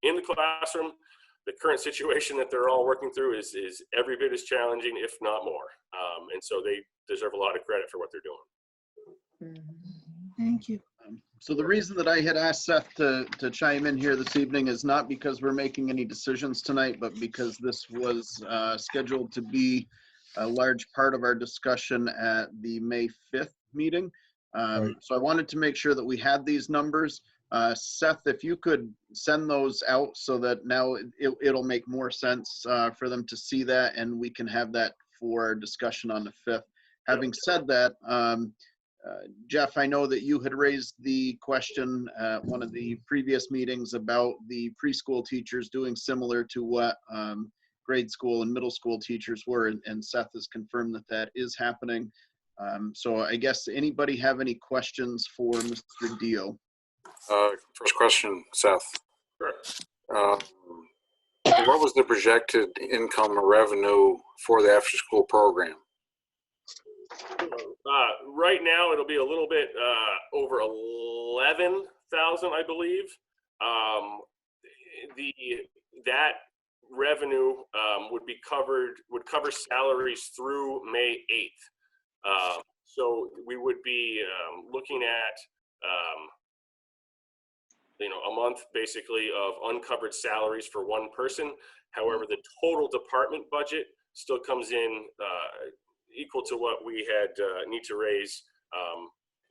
in the classroom, the current situation that they're all working through is every bit as challenging, if not more. And so they deserve a lot of credit for what they're doing. Thank you. So the reason that I had asked Seth to chime in here this evening is not because we're making any decisions tonight, but because this was scheduled to be a large part of our discussion at the May 5th meeting. Right. So I wanted to make sure that we had these numbers. Seth, if you could send those out so that now it'll make more sense for them to see that, and we can have that for our discussion on the 5th. Having said that, Jeff, I know that you had raised the question at one of the previous meetings about the preschool teachers doing similar to what grade school and middle school teachers were, and Seth has confirmed that that is happening. So I guess anybody have any questions for Mr. Deyo? First question, Seth. Sure. What was the projected income or revenue for the after-school program? Right now, it'll be a little bit over 11,000, I believe. That revenue would cover salaries through May 8th. So we would be looking at a month basically of uncovered salaries for one person. However, the total department budget still comes in equal to what we had need to raise.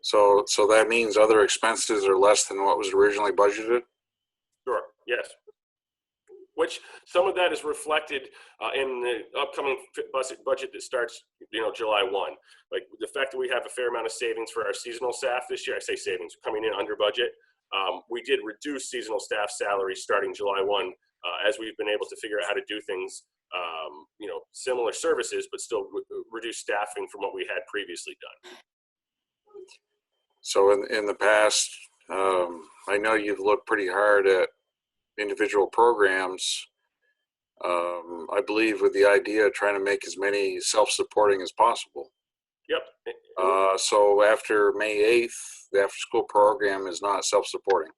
So that means other expenses are less than what was originally budgeted? Sure, yes. Which some of that is reflected in the upcoming budget that starts, July 1. Like the fact that we have a fair amount of savings for our seasonal staff this year, I say savings, coming in under budget. We did reduce seasonal staff salaries starting July 1 as we've been able to figure out how to do things, similar services, but still reduce staffing from what we had previously done. So in the past, I know you've looked pretty hard at individual programs, I believe with the idea of trying to make as many self-supporting as possible. Yep. So after May 8th, the after-school program is not self-supporting.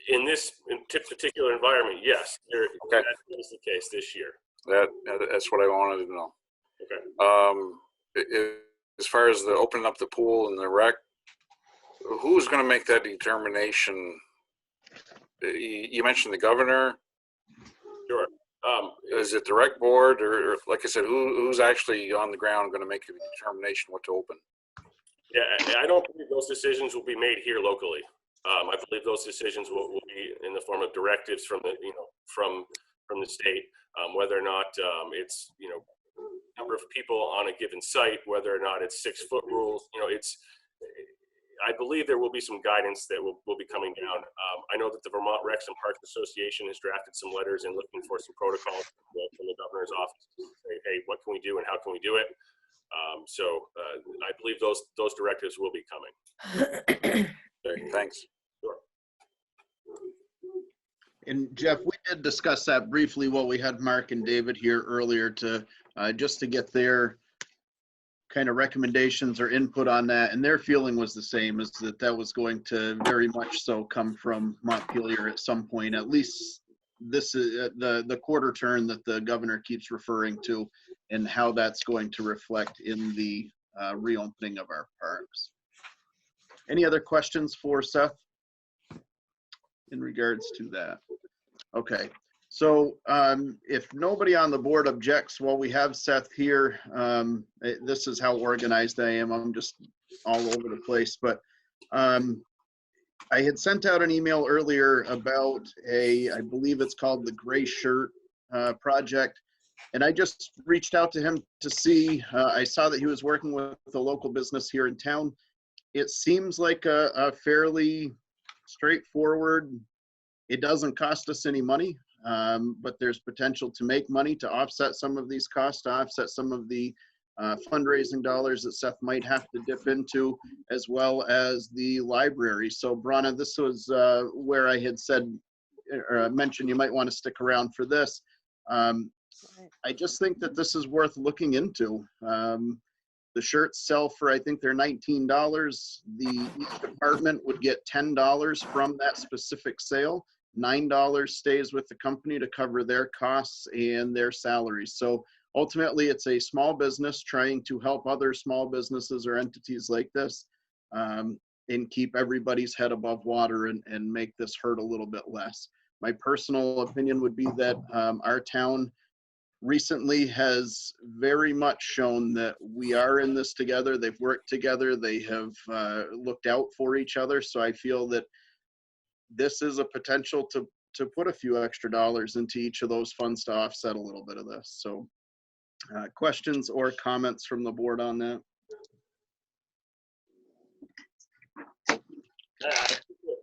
In this particular environment, yes, Okay. that is the case this year. That's what I wanted to know. Okay. As far as the opening up the pool and the rec, who's going to make that determination? You mentioned the governor. Sure. Is it the rec board, or like I said, who's actually on the ground going to make a determination what to open? Yeah, I don't believe those decisions will be made here locally. I believe those decisions will be in the form of directives from the from the state, whether or not it's number of people on a given site, whether or not it's 6-foot rules. I believe there will be some guidance that will be coming down. I know that the Vermont Recs and Parks Association has drafted some letters and looking for some protocols from the governor's office to say, hey, what can we do and how can we do it? So I believe those directives will be coming. Okay, thanks. Sure. And Jeff, we did discuss that briefly while we had Mark and David here earlier to just to get their kind of recommendations or input on that. And their feeling was the same, is that was going to very much so come from Montpelier at some point. At least this is the quarter turn that the governor keeps referring to, and how that's going to reflect in the reopening of our parks. Any other questions for Seth in regards to that? Okay, so if nobody on the board objects, while we have Seth here, this is how organized I am. I'm just all over the place, but I had sent out an email earlier about I believe it's called the Gray Shirt project. And I just reached out to him to see, I saw that he was working with a local business here in town. It seems like a fairly straightforward, it doesn't cost us any money, but there's potential to make money to offset some of these costs, to offset some of the fundraising dollars that Seth might have to dip into, as well as the library. So Brana, this was where I had said, or mentioned you might want to stick around for this. I just think that this is worth looking into. The shirts sell for, I think they're $19. Each department would get $10 from that specific sale. $9 stays with the company to cover their costs and their salaries. So ultimately, it's a small business trying to help other small businesses or entities like this and keep everybody's head above water and make this hurt a little bit less. My personal opinion would be that our town recently has very much shown that we are in this together. They've worked together. They have looked out for each other. So I feel that this is a potential to put a few extra dollars into each of those funds to offset a little bit of this. So questions or comments from the board on that?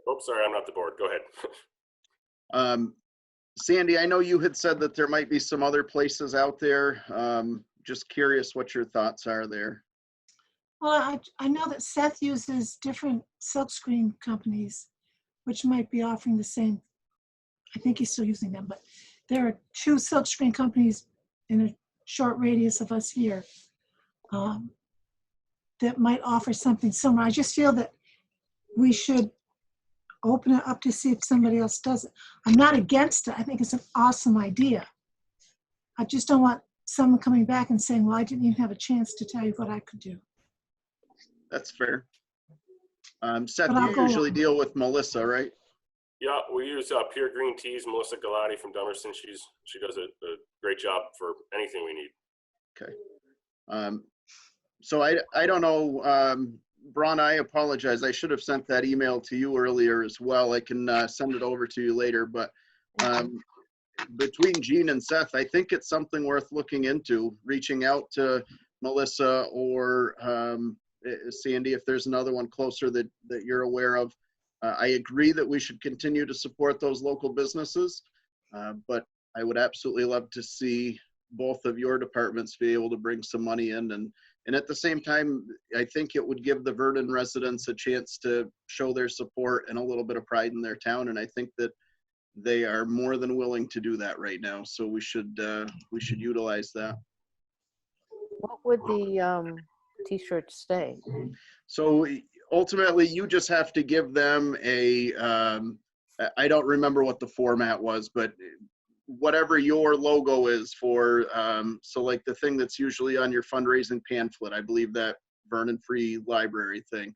Oh, sorry, I'm not the board. Go ahead. Sandy, I know you had said that there might be some other places out there. Just curious what your thoughts are there. Well, I know that Seth uses different silkscreen companies, which might be offering the same. I think he's still using them, but there are 2 silkscreen companies in a short radius of us here that might offer something similar. I just feel that we should open it up to see if somebody else does it. I'm not against it. I think it's an awesome idea. I just don't want someone coming back and saying, well, I didn't even have a chance to tell you what I could do. That's fair. Seth, But I'll you go usually on. deal with Melissa, right? Yeah, we use Pure Green Teas, Melissa Galati from Dummerston. She does a great job for anything we need. Okay. So I don't know, Braun, I apologize. I should have sent that email to you earlier as well. I can send it over to you later, but between Gene and Seth, I think it's something worth looking into, reaching out to Melissa or Sandy, if there's another one closer that you're aware of. I agree that we should continue to support those local businesses, but I would absolutely love to see both of your departments be able to bring some money in. And at the same time, I think it would give the Vernon residents a chance to show their support and a little bit of pride in their town. And I think that they are more than willing to do that right now. So we should utilize that. What would the t-shirts say? So ultimately, you just have to give them a, I don't remember what the format was, but whatever your logo is for, so like the thing that's usually on your fundraising pamphlet, I believe that Vernon Free Library thing.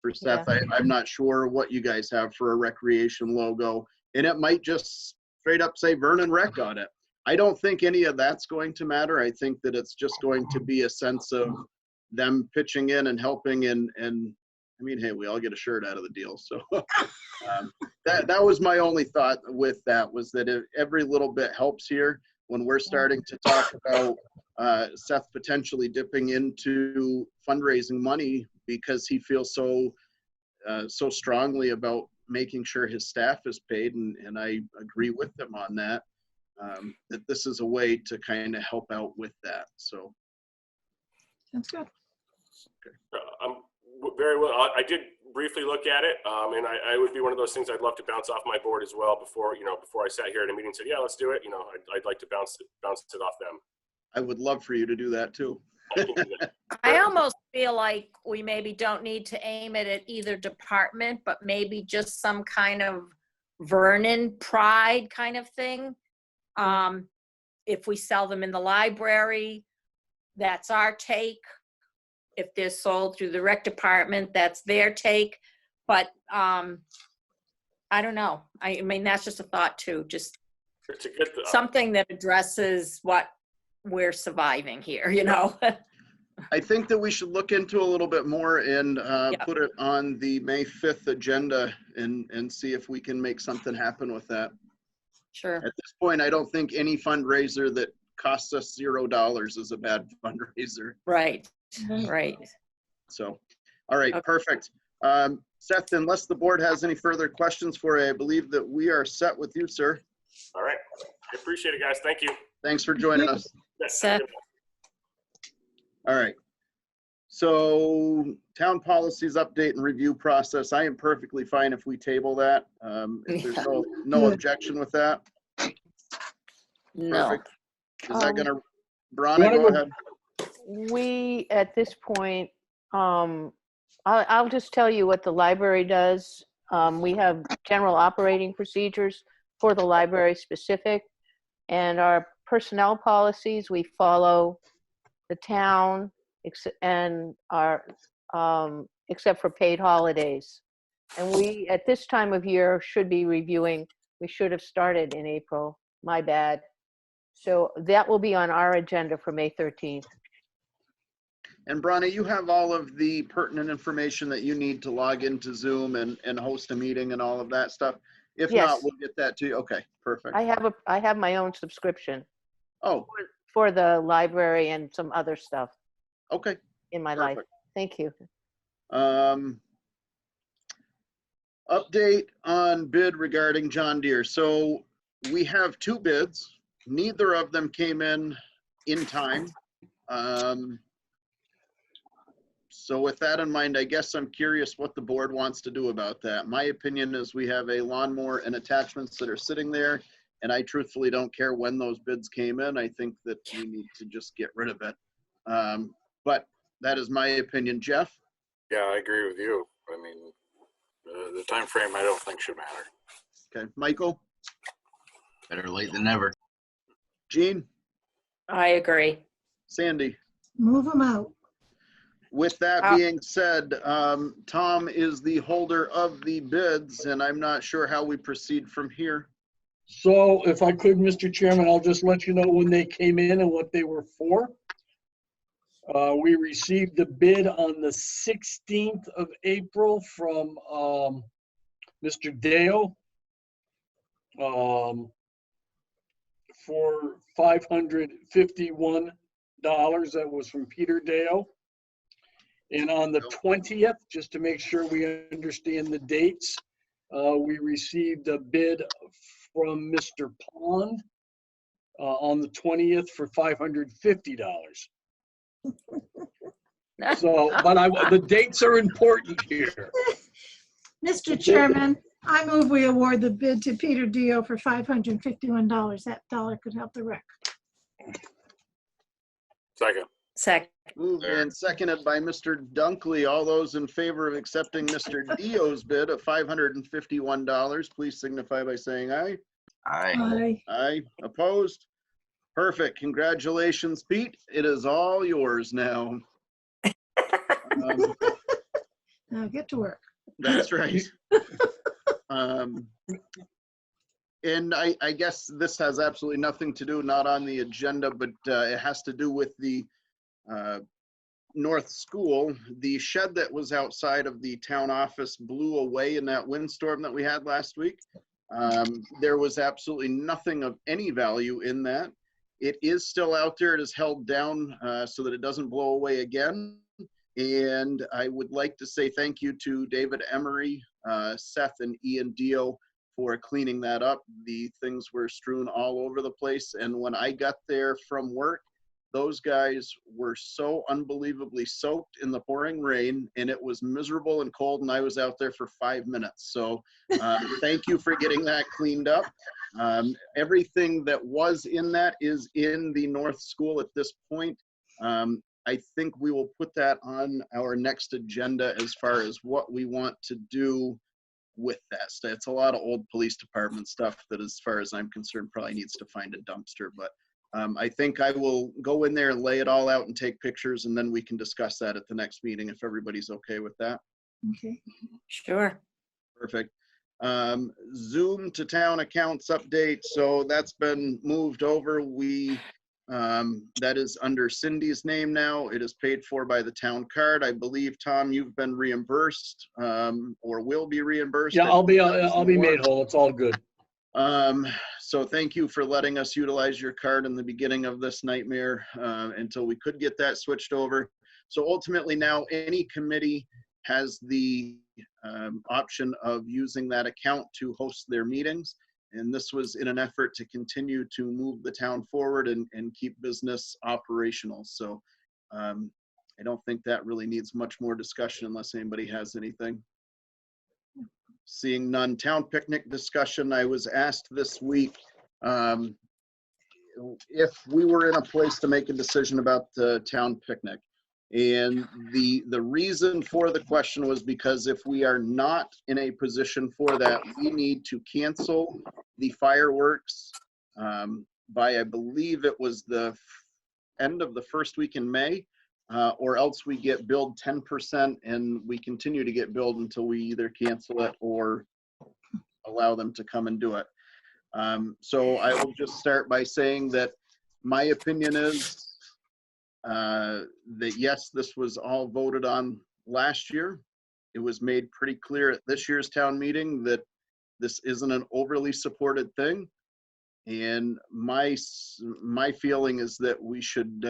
For Seth, Yeah. I'm not sure what you guys have for a recreation logo, and it might just straight up say Vernon Rec on it. I don't think any of that's going to matter. I think that it's just going to be a sense of them pitching in and helping, and I mean, hey, we all get a shirt out of the deal. So that was my only thought with that, was that if every little bit helps here when we're starting to talk about Seth potentially dipping into fundraising money because he feels so strongly about making sure his staff is paid, and I agree with them on that, that this is a way to kind of help out with that. So That's good. I'm very well. I did briefly look at it, and I would be one of those things I'd love to bounce off my board as well before I sat here at a meeting and said, yeah, let's do it. I'd like to bounce it off them. I would love for you to do that too. I almost feel like we maybe don't need to aim it at either department, but maybe just some kind of Vernon pride kind of thing. If we sell them in the library, that's our take. If they're sold through the rec department, that's their take. But I don't know. I mean, that's just a thought too. Just It's a good thought. something that addresses what we're surviving here, I think that we should look into a little bit more and put it on the May 5th agenda and see if we can make something happen with that. Sure. At this point, I don't think any fundraiser that costs us $0 is a bad fundraiser. Right. Right. So, all right, Okay. perfect. Seth, unless the board has any further questions for you, I believe that we are set with you, sir. All right. I appreciate it, guys. Thank you. Thanks for joining us. Yes, Seth. All right. So town policies update and review process. I am perfectly fine if we table that. If there's no objection with that. No. Perfect. Is that gonna, Bronna, go ahead. We, at this point, I'll just tell you what the library does. We have general operating procedures for the library specific, and our personnel policies, we follow the town and our, except for paid holidays. And we, at this time of year, should be reviewing, we should have started in April, my bad. So that will be on our agenda for May 13th. And Bronna, you have all of the pertinent information that you need to log into Zoom and host a meeting and all of that stuff. If Yes. not, we'll get that to you. Okay, perfect. I have my own subscription Oh, for the library and some other stuff okay. in my life. Perfect. Thank you. Update on bid regarding John Deere. So we have 2 bids. Neither of them came in time. So with that in mind, I guess I'm curious what the board wants to do about that. My opinion is we have a lawnmower and attachments that are sitting there, and I truthfully don't care when those bids came in. I think that we need to just get rid of it. But that is my opinion. Jeff? Yeah, I agree with you. I mean, the time frame I don't think should matter. Okay. Michael? Better late than never. Gene? I agree. Sandy? Move them out. With that being said, Tom is the holder of the bids, and I'm not sure how we proceed from here. So if I could, Mr. Chairman, I'll just let you know when they came in and what they were for. We received the bid on the 16th of April from Mr. Deyo for $551. That was from Peter Deyo. And on the 20th, just to make sure we understand the dates, we received a bid from Mr. Pond on the 20th for $550. So, but the dates are important here. Mr. Chairman, I move we award the bid to Peter Deyo for $551. That dollar could help the rec. Second. Second. Moved and seconded by Mr. Dunkley. All those in favor of accepting Mr. Deyo's bid of $551, please signify by saying aye. Aye. Aye. Aye. Opposed? Perfect. Congratulations, Pete. It is all yours now. Now get to work. That's right. And I guess this has absolutely nothing to do, not on the agenda, but it has to do with the North School. The shed that was outside of the town office blew away in that windstorm that we had last week. There was absolutely nothing of any value in that. It is still out there. It is held down so that it doesn't blow away again. And I would like to say thank you to David Emery, Seth, and Ian Deyo for cleaning that up. The things were strewn all over the place. And when I got there from work, those guys were so unbelievably soaked in the pouring rain, and it was miserable and cold, and I was out there for 5 minutes. So thank you for getting that cleaned up. Everything that was in that is in the North School at this point. I think we will put that on our next agenda as far as what we want to do with that. It's a lot of old police department stuff that, as far as I'm concerned, probably needs to find a dumpster. But I think I will go in there and lay it all out and take pictures, and then we can discuss that at the next meeting if everybody's okay with that. Okay. Sure. Perfect. Zoom to town accounts update. So that's been moved over. That is under Cindy's name now. It is paid for by the town card. I believe, Tom, you've been reimbursed or will be reimbursed. Yeah, I'll be made whole. It's all good. So thank you for letting us utilize your card in the beginning of this nightmare until we could get that switched over. So ultimately now any committee has the option of using that account to host their meetings. And this was in an effort to continue to move the town forward and keep business operational. So I don't think that really needs much more discussion unless anybody has anything. Seeing none. Town picnic discussion. I was asked this week if we were in a place to make a decision about the town picnic. And the reason for the question was because if we are not in a position for that, we need to cancel the fireworks by, I believe it was the end of the first week in May, or else we get billed 10% and we continue to get billed until we either cancel it or allow them to come and do it. So I will just start by saying that my opinion is that yes, this was all voted on last year. It was made pretty clear at this year's town meeting that this isn't an overly supported thing. And my feeling is that we should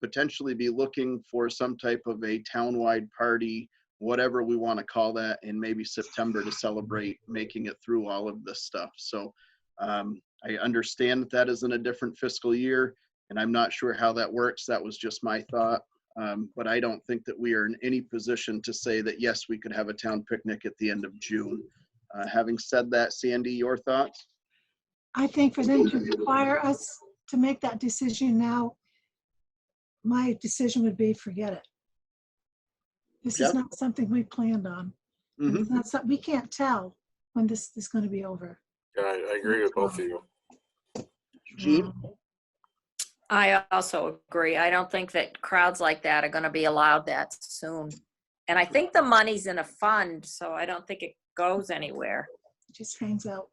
potentially be looking for some type of a townwide party, whatever we want to call that, in maybe September to celebrate making it through all of this stuff. So I understand that that is in a different fiscal year, and I'm not sure how that works. That was just my thought. But I don't think that we are in any position to say that, yes, we could have a town picnic at the end of June. Having said that, Sandy, your thoughts? I think for them to require us to make that decision now, my decision would be forget it. This is Jeff? not something we planned on. And Mhm. it's not something, we can't tell when this is going to be over. Yeah, I agree with both of you. Gene? I also agree. I don't think that crowds like that are gonna be allowed that soon. And I think the money's in a fund, so I don't think it goes anywhere. It just hangs out.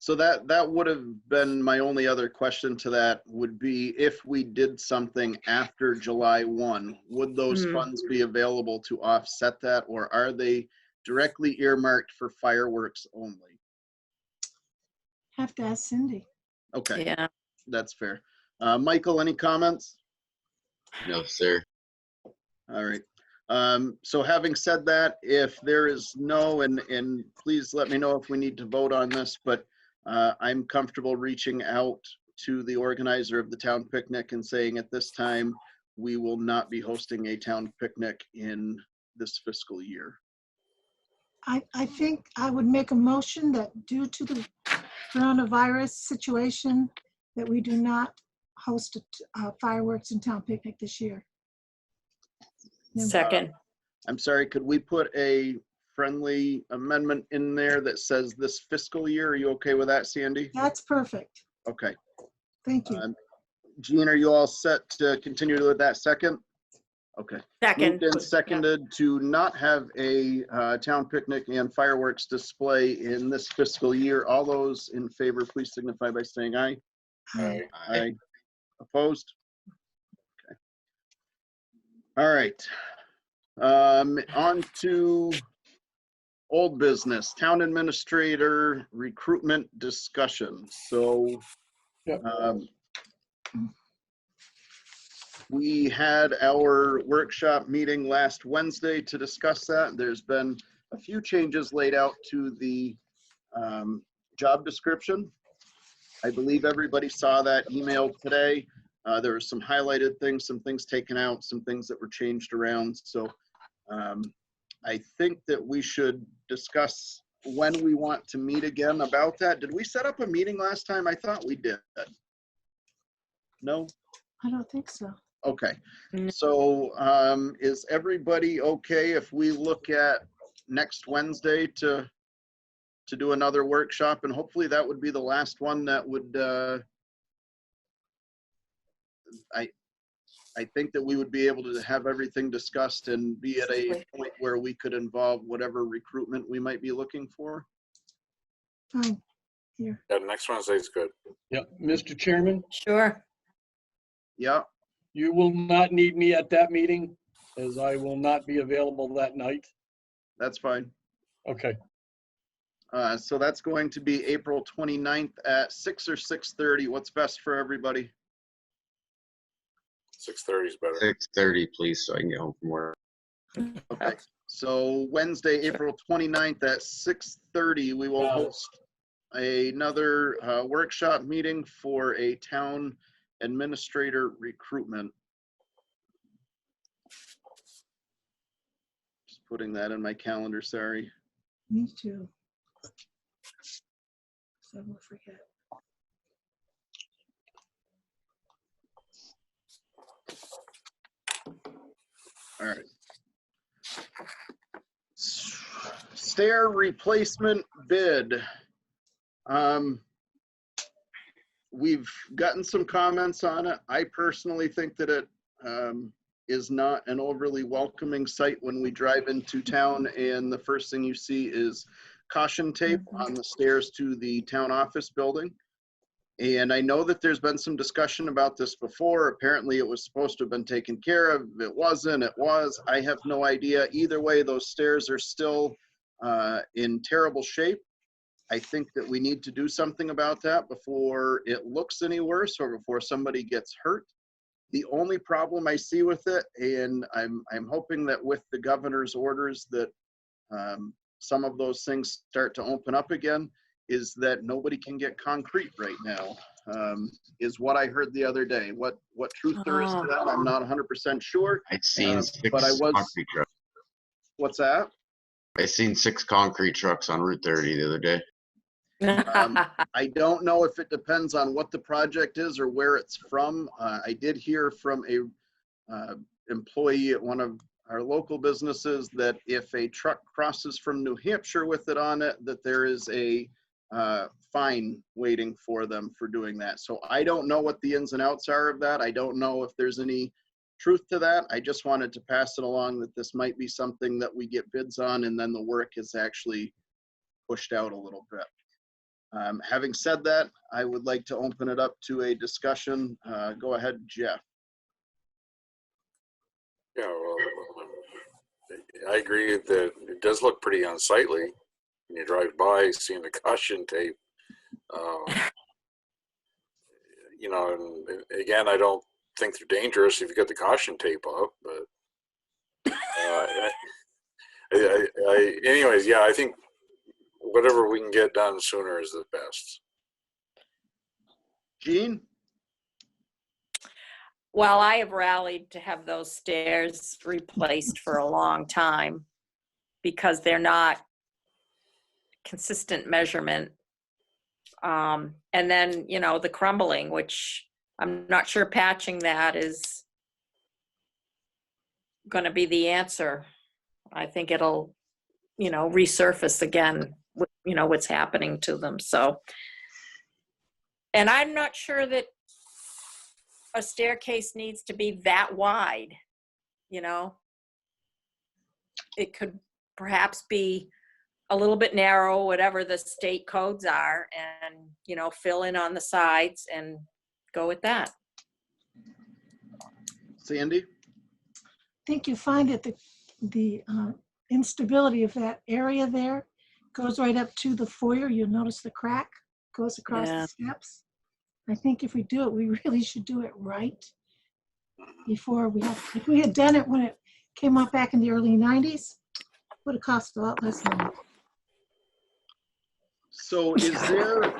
So that would have been my only other question to that would be if we did something after July 1, would those funds be available to offset that, or are they directly earmarked for fireworks only? Have to ask Cindy. Okay, Yeah. that's fair. Michael, any comments? No, sir. All right. So having said that, if there is no, and please let me know if we need to vote on this, but I'm comfortable reaching out to the organizer of the town picnic and saying at this time, we will not be hosting a town picnic in this fiscal year. I think I would make a motion that due to the coronavirus situation, that we do not host fireworks and town picnic this year. Second. I'm sorry, could we put a friendly amendment in there that says this fiscal year? Are you okay with that, Sandy? That's perfect. Okay. Thank you. Gene, are you all set to continue with that second? Okay. Second. Moved and seconded to not have a town picnic and fireworks display in this fiscal year. All those in favor, please signify by saying aye. Aye. Aye. Opposed? Okay. All right. On to old business, town administrator recruitment discussion. So we had our workshop meeting last Wednesday to discuss that. There's been a few changes laid out to the job description. I believe everybody saw that email today. There were some highlighted things, some things taken out, some things that were changed around. So I think that we should discuss when we want to meet again about that. Did we set up a meeting last time? I thought we did. No? I don't think so. Okay. So is everybody okay if we look at next Wednesday to do another workshop? And hopefully that would be the last one that would, I think that we would be able to have everything discussed and be at a point where we could involve whatever recruitment we might be looking for. Fine. Here. Yeah, next Wednesday is good. Yep, Mr. Chairman, Sure. Yeah. you will not need me at that meeting as I will not be available that night. That's fine. Okay, So that's going to be April 29th at 6 or 6:30. What's best for everybody? 6:30 is better. 6:30, please, so I can get home from work. Okay. So Wednesday, April 29th at 6:30, we will host another workshop meeting for a town administrator recruitment. Just putting that in my calendar, sorry. Me too. So I won't forget. All right. Stair replacement bid. We've gotten some comments on it. I personally think that it is not an overly welcoming sight when we drive into town and the first thing you see is caution tape on the stairs to the town office building. And I know that there's been some discussion about this before. Apparently it was supposed to have been taken care of. It wasn't, it was. I have no idea. Either way, those stairs are still in terrible shape. I think that we need to do something about that before it looks any worse or before somebody gets hurt. The only problem I see with it, and I'm hoping that with the governor's orders that some of those things start to open up again, is that nobody can get concrete right now. is what I heard the other day. What truth there is to that, I'm not 100% sure. I'd seen but I six was. concrete trucks. What's that? I seen 6 concrete trucks on Route 30 the other day. I don't know if it depends on what the project is or where it's from. I did hear from a employee at one of our local businesses that if a truck crosses from New Hampshire with it on it, that there is a fine waiting for them for doing that. So I don't know what the ins and outs are of that. I don't know if there's any truth to that. I just wanted to pass it along that this might be something that we get bids on, and then the work is actually pushed out a little bit. Having said that, I would like to open it up to a discussion. Go ahead, Jeff. Yeah, well, I agree that it does look pretty unsightly when you drive by, seeing the caution tape. You know, and again, I don't think they're dangerous if you got the caution tape up, but anyways, yeah, I think whatever we can get done sooner is the best. Gene? Well, I have rallied to have those stairs replaced for a long time because they're not consistent measurement. And then, you know, the crumbling, which I'm not sure patching that is going to be the answer. I think it'll, you know, resurface again, you know, what's happening to them. So, and I'm not sure that a staircase needs to be that wide, you know. It could perhaps be a little bit narrow, whatever the state codes are, and, you know, fill in on the sides and go with that. Sandy? I think you find that the instability of that area there goes right up to the foyer. You'll notice the crack goes across the steps. I think if we do it, we really should do it right before we have, if we had done it when it came up back in the early 90s, it would have cost a lot less money. So is there,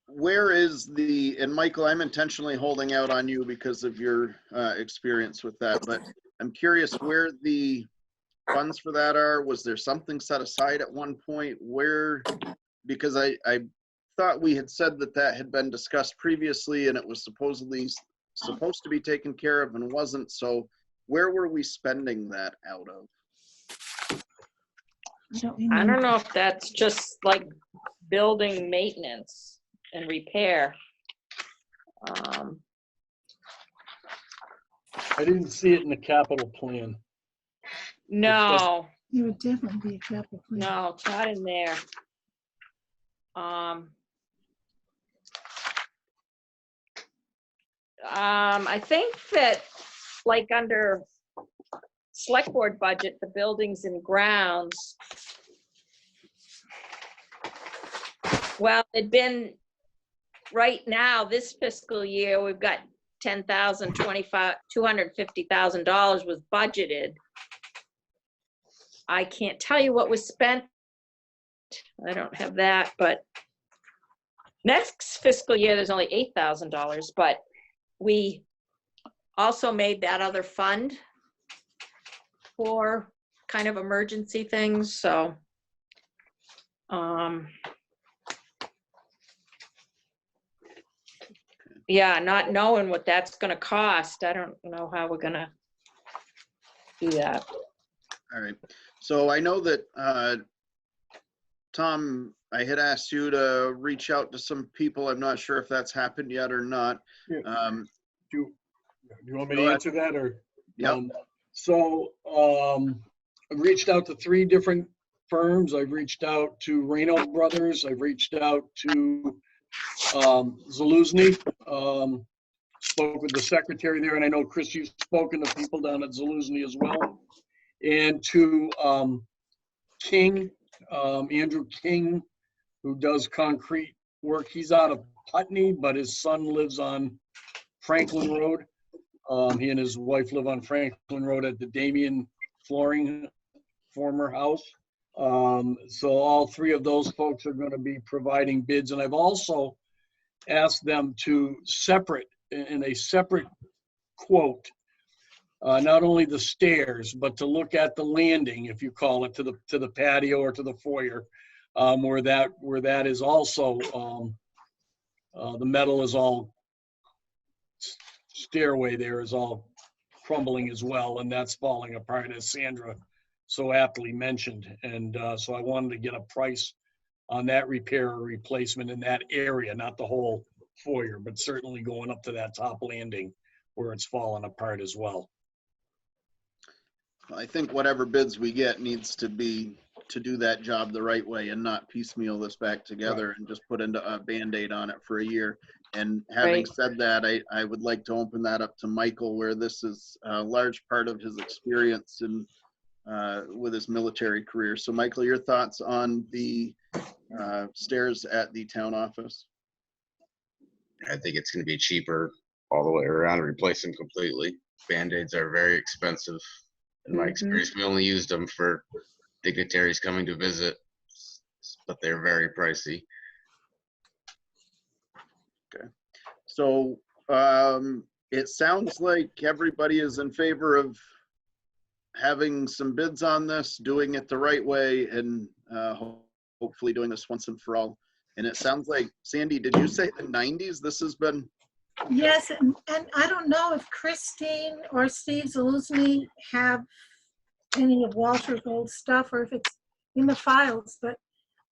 where is the, and Michael, I'm intentionally holding out on you because of your experience with that, but I'm curious where the funds for that are. Was there something set aside at one point? Where, because I thought we had said that that had been discussed previously and it was supposedly supposed to be taken care of and wasn't. So where were we spending that out of? I don't know if that's just like building maintenance and repair. I didn't see it in the capital plan. No, It would definitely be a capital plan. no, it's not in there. I think that like under Selectboard budget, the buildings and grounds, well, it'd been, right now, this fiscal year, we've got $250,000 was budgeted. I can't tell you what was spent. I don't have that, but next fiscal year, there's only $8,000, but we also made that other fund for kind of emergency things, so yeah, not knowing what that's gonna cost, I don't know how we're gonna do that. All right. So I know that, Tom, I had asked you to reach out to some people. I'm not sure if that's happened yet or not. Yeah. Do you want me Go to ahead. answer that, or? Yep. I've reached out to 3 different firms. I've reached out to Reno Brothers. I've reached out to Zaluzny. Spoke with the secretary there, and I know, Chris, you've spoken to people down at Zaluzny as well. And to King, Andrew King, who does concrete work. He's out of Putney, but his son lives on Franklin Road. He and his wife live on Franklin Road at the Damien Flooring former house. So all 3 of those folks are going to be providing bids. And I've also ask them to in a separate quote, not only the stairs, but to look at the landing, if you call it, to the patio or to the foyer, where that is also, the metal is all, stairway there is all crumbling as well, and that's falling apart, as Sandra so aptly mentioned. And so I wanted to get a price on that repair or replacement in that area, not the whole foyer, but certainly going up to that top landing where it's fallen apart as well. I think whatever bids we get needs to be to do that job the right way and not piecemeal this back together and just put a Band-Aid on it for a year. And having Right. said that, I would like to open that up to Michael, where this is a large part of his experience in, with his military career. So Michael, your thoughts on the stairs at the town office? I think it's going to be cheaper all the way around to replace them completely. Band-Aids are very expensive. In my experience, we only used them for dignitaries coming to visit, but they're very pricey. Okay. So it sounds like everybody is in favor of having some bids on this, doing it the right way, and hopefully doing this once and for all. And it sounds like, Sandy, did you say the 90s? This has been. Yes, and I don't know if Christine or Steve Zaluzny have any of Walter's old stuff or if it's in the files, but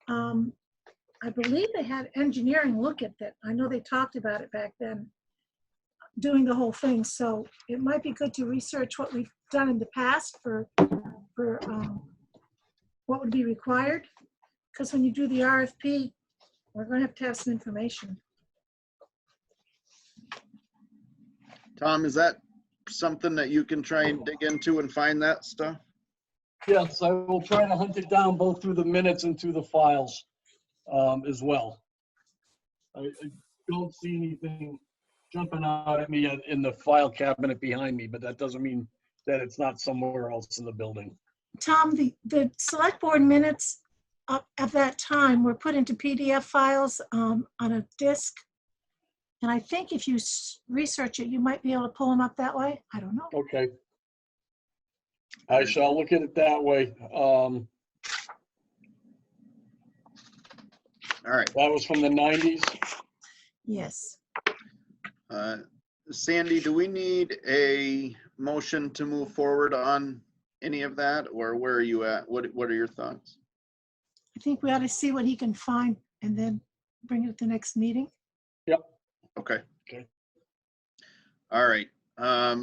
I believe they had engineering look at that. I know they talked about it back then, doing the whole thing. So it might be good to research what we've done in the past for what would be required. Because when you do the RFP, we're going to have some information. Tom, is that something that you can try and dig into and find that stuff? Yes, I will try to hunt it down both through the minutes and through the files as well. I don't see anything jumping out at me in the file cabinet behind me, but that doesn't mean that it's not somewhere else in the building. Tom, the select board minutes of that time were put into PDF files on a disk. And I think if you research it, you might be able to pull them up that way. I don't know. Okay. I shall look at it that way. All right. That was from the 90s. Yes. Sandy, do we need a motion to move forward on any of that, or where are you at? What are your thoughts? I think we ought to see what he can find and then bring it at the next meeting. Yep. Okay. Okay. All right. I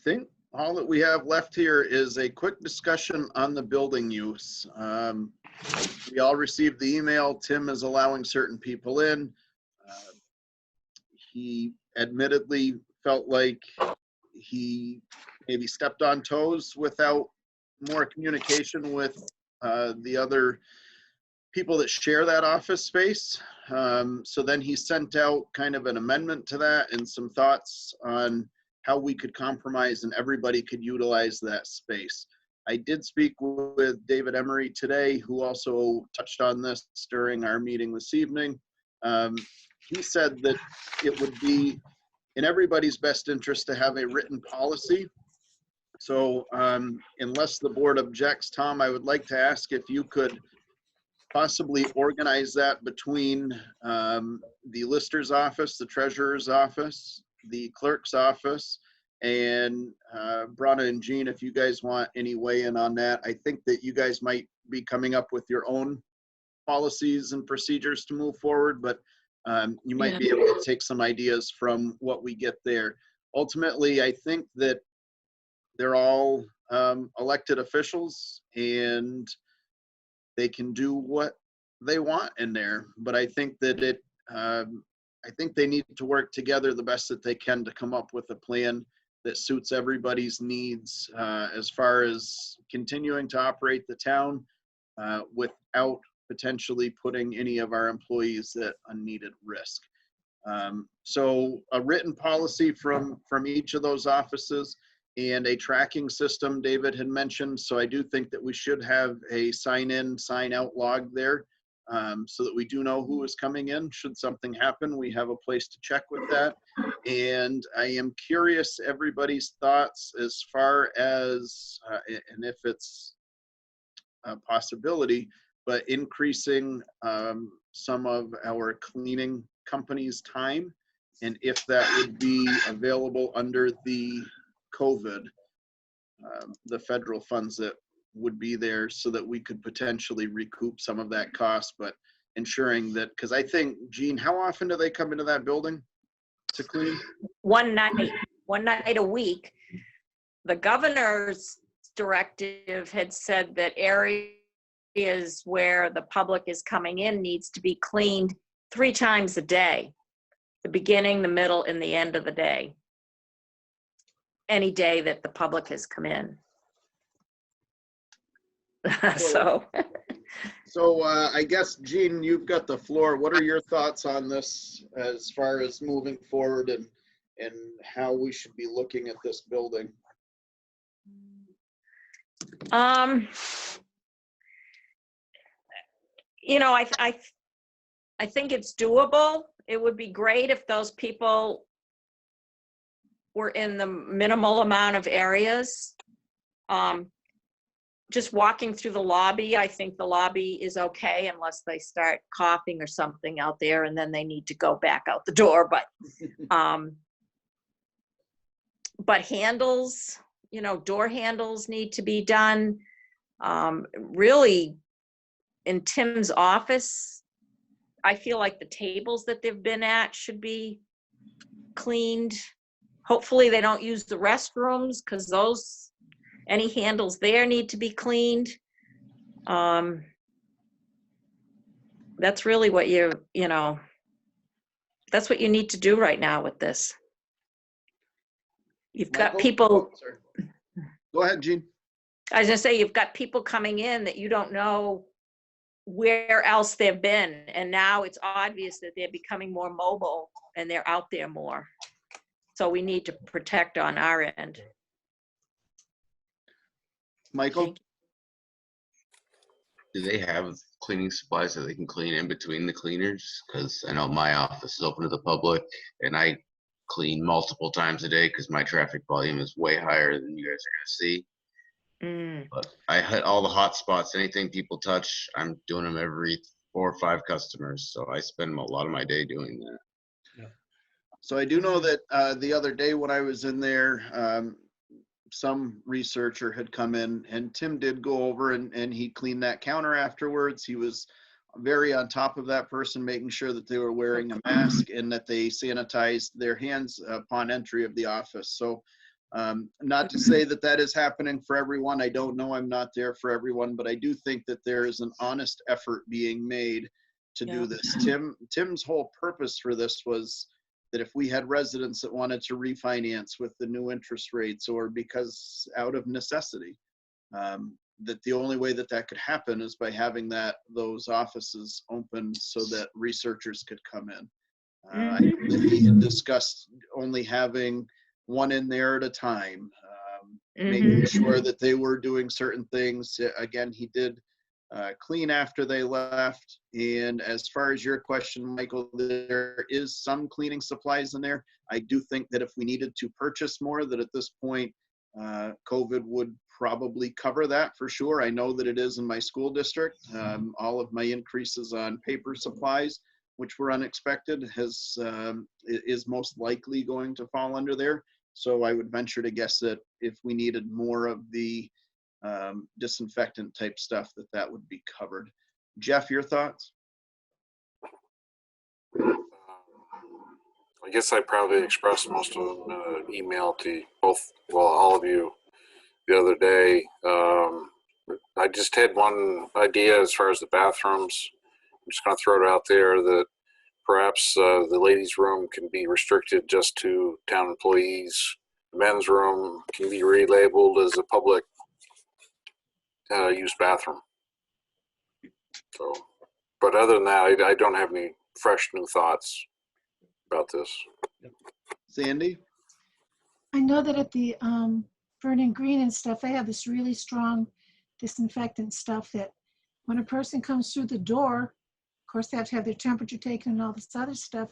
think all that we have left here is a quick discussion on the building use. We all received the email. Tim is allowing certain people in. He admittedly felt like he maybe stepped on toes without more communication with the other people that share that office space. So then he sent out kind of an amendment to that and some thoughts on how we could compromise and everybody could utilize that space. I did speak with David Emery today, who also touched on this during our meeting this evening. He said that it would be in everybody's best interest to have a written policy. So unless the board objects, Tom, I would like to ask if you could possibly organize that between the lister's office, the treasurer's office, the clerk's office, and Bronna and Jean, if you guys want any weigh-in on that. I think that you guys might be coming up with your own policies and procedures to move forward, but you might be able to take some ideas from what we get there. Ultimately, I think that they're all elected officials and they can do what they want in there. But I think that I think they need to work together the best that they can to come up with a plan that suits everybody's needs as far as continuing to operate the town without potentially putting any of our employees at unneeded risk. So a written policy from each of those offices and a tracking system David had mentioned. So I do think that we should have a sign in, sign out log there so that we do know who is coming in. Should something happen, we have a place to check with that. And I am curious everybody's thoughts as far as, and if it's a possibility, but increasing some of our cleaning companies' time, and if that would be available under the COVID, the federal funds that would be there, so that we could potentially recoup some of that cost, but ensuring that, because I think, Gene, how often do they come into that building to clean? One night a week. The governor's directive had said that areas where the public is coming in needs to be cleaned 3 times a day, the beginning, the middle, and the end of the day. Any day that the public has come in. So I guess, Gene, you've got the floor. What are your thoughts on this as far as moving forward and how we should be looking at this building? You know, I think it's doable. It would be great if those people were in the minimal amount of areas. Just walking through the lobby, I think the lobby is okay unless they start coughing or something out there, and then they need to go back out the door. But handles, you know, door handles need to be done. Really, in Tim's office, I feel like the tables that they've been at should be cleaned. Hopefully they don't use the restrooms, because those, any handles there need to be cleaned. That's really what you know, that's what you need to do right now with this. You've got people. Go ahead, Gene. I was gonna say, you've got people coming in that you don't know where else they've been, and now it's obvious that they're becoming more mobile and they're out there more. So we need to protect on our end. Michael? Do they have cleaning supplies that they can clean in between the cleaners? Because I know my office is open to the public, and I clean multiple times a day because my traffic volume is way higher than you guys are going to see. But I hit all the hot spots. Anything people touch, I'm doing them every 4 or 5 customers. So I spend a lot of my day doing that. So I do know that the other day when I was in there, some researcher had come in, and Tim did go over and he cleaned that counter afterwards. He was very on top of that person, making sure that they were wearing a mask and that they sanitized their hands upon entry of the office. So not to say that that is happening for everyone. I don't know. I'm not there for everyone, but I do think that there is an honest effort being made to do this. Tim's whole purpose for this was that if we had residents that wanted to refinance with the new interest rates, or because out of necessity, that the only way that that could happen is by having those offices open so that researchers could come in. I know that he had discussed only having one in there at a time, making sure that they were doing certain things. Again, he did clean after they left. And as far as your question, Michael, there is some cleaning supplies in there. I do think that if we needed to purchase more, that at this point, COVID would probably cover that for sure. I know that it is in my school district. All of my increases on paper supplies, which were unexpected, is most likely going to fall under there. So I would venture to guess that if we needed more of the disinfectant type stuff, that would be covered. Jeff, your thoughts? I guess I probably expressed most of them in an email to all of you the other day. I just had one idea as far as the bathrooms. I'm just going to throw it out there that perhaps the ladies' room can be restricted just to town employees. The men's room can be relabeled as a public use bathroom. So, but other than that, I don't have any fresh new thoughts about this. Sandy? I know that at the Vernon Green and stuff, they have this really strong disinfectant stuff that when a person comes through the door, course, they have to have their temperature taken and all this other stuff,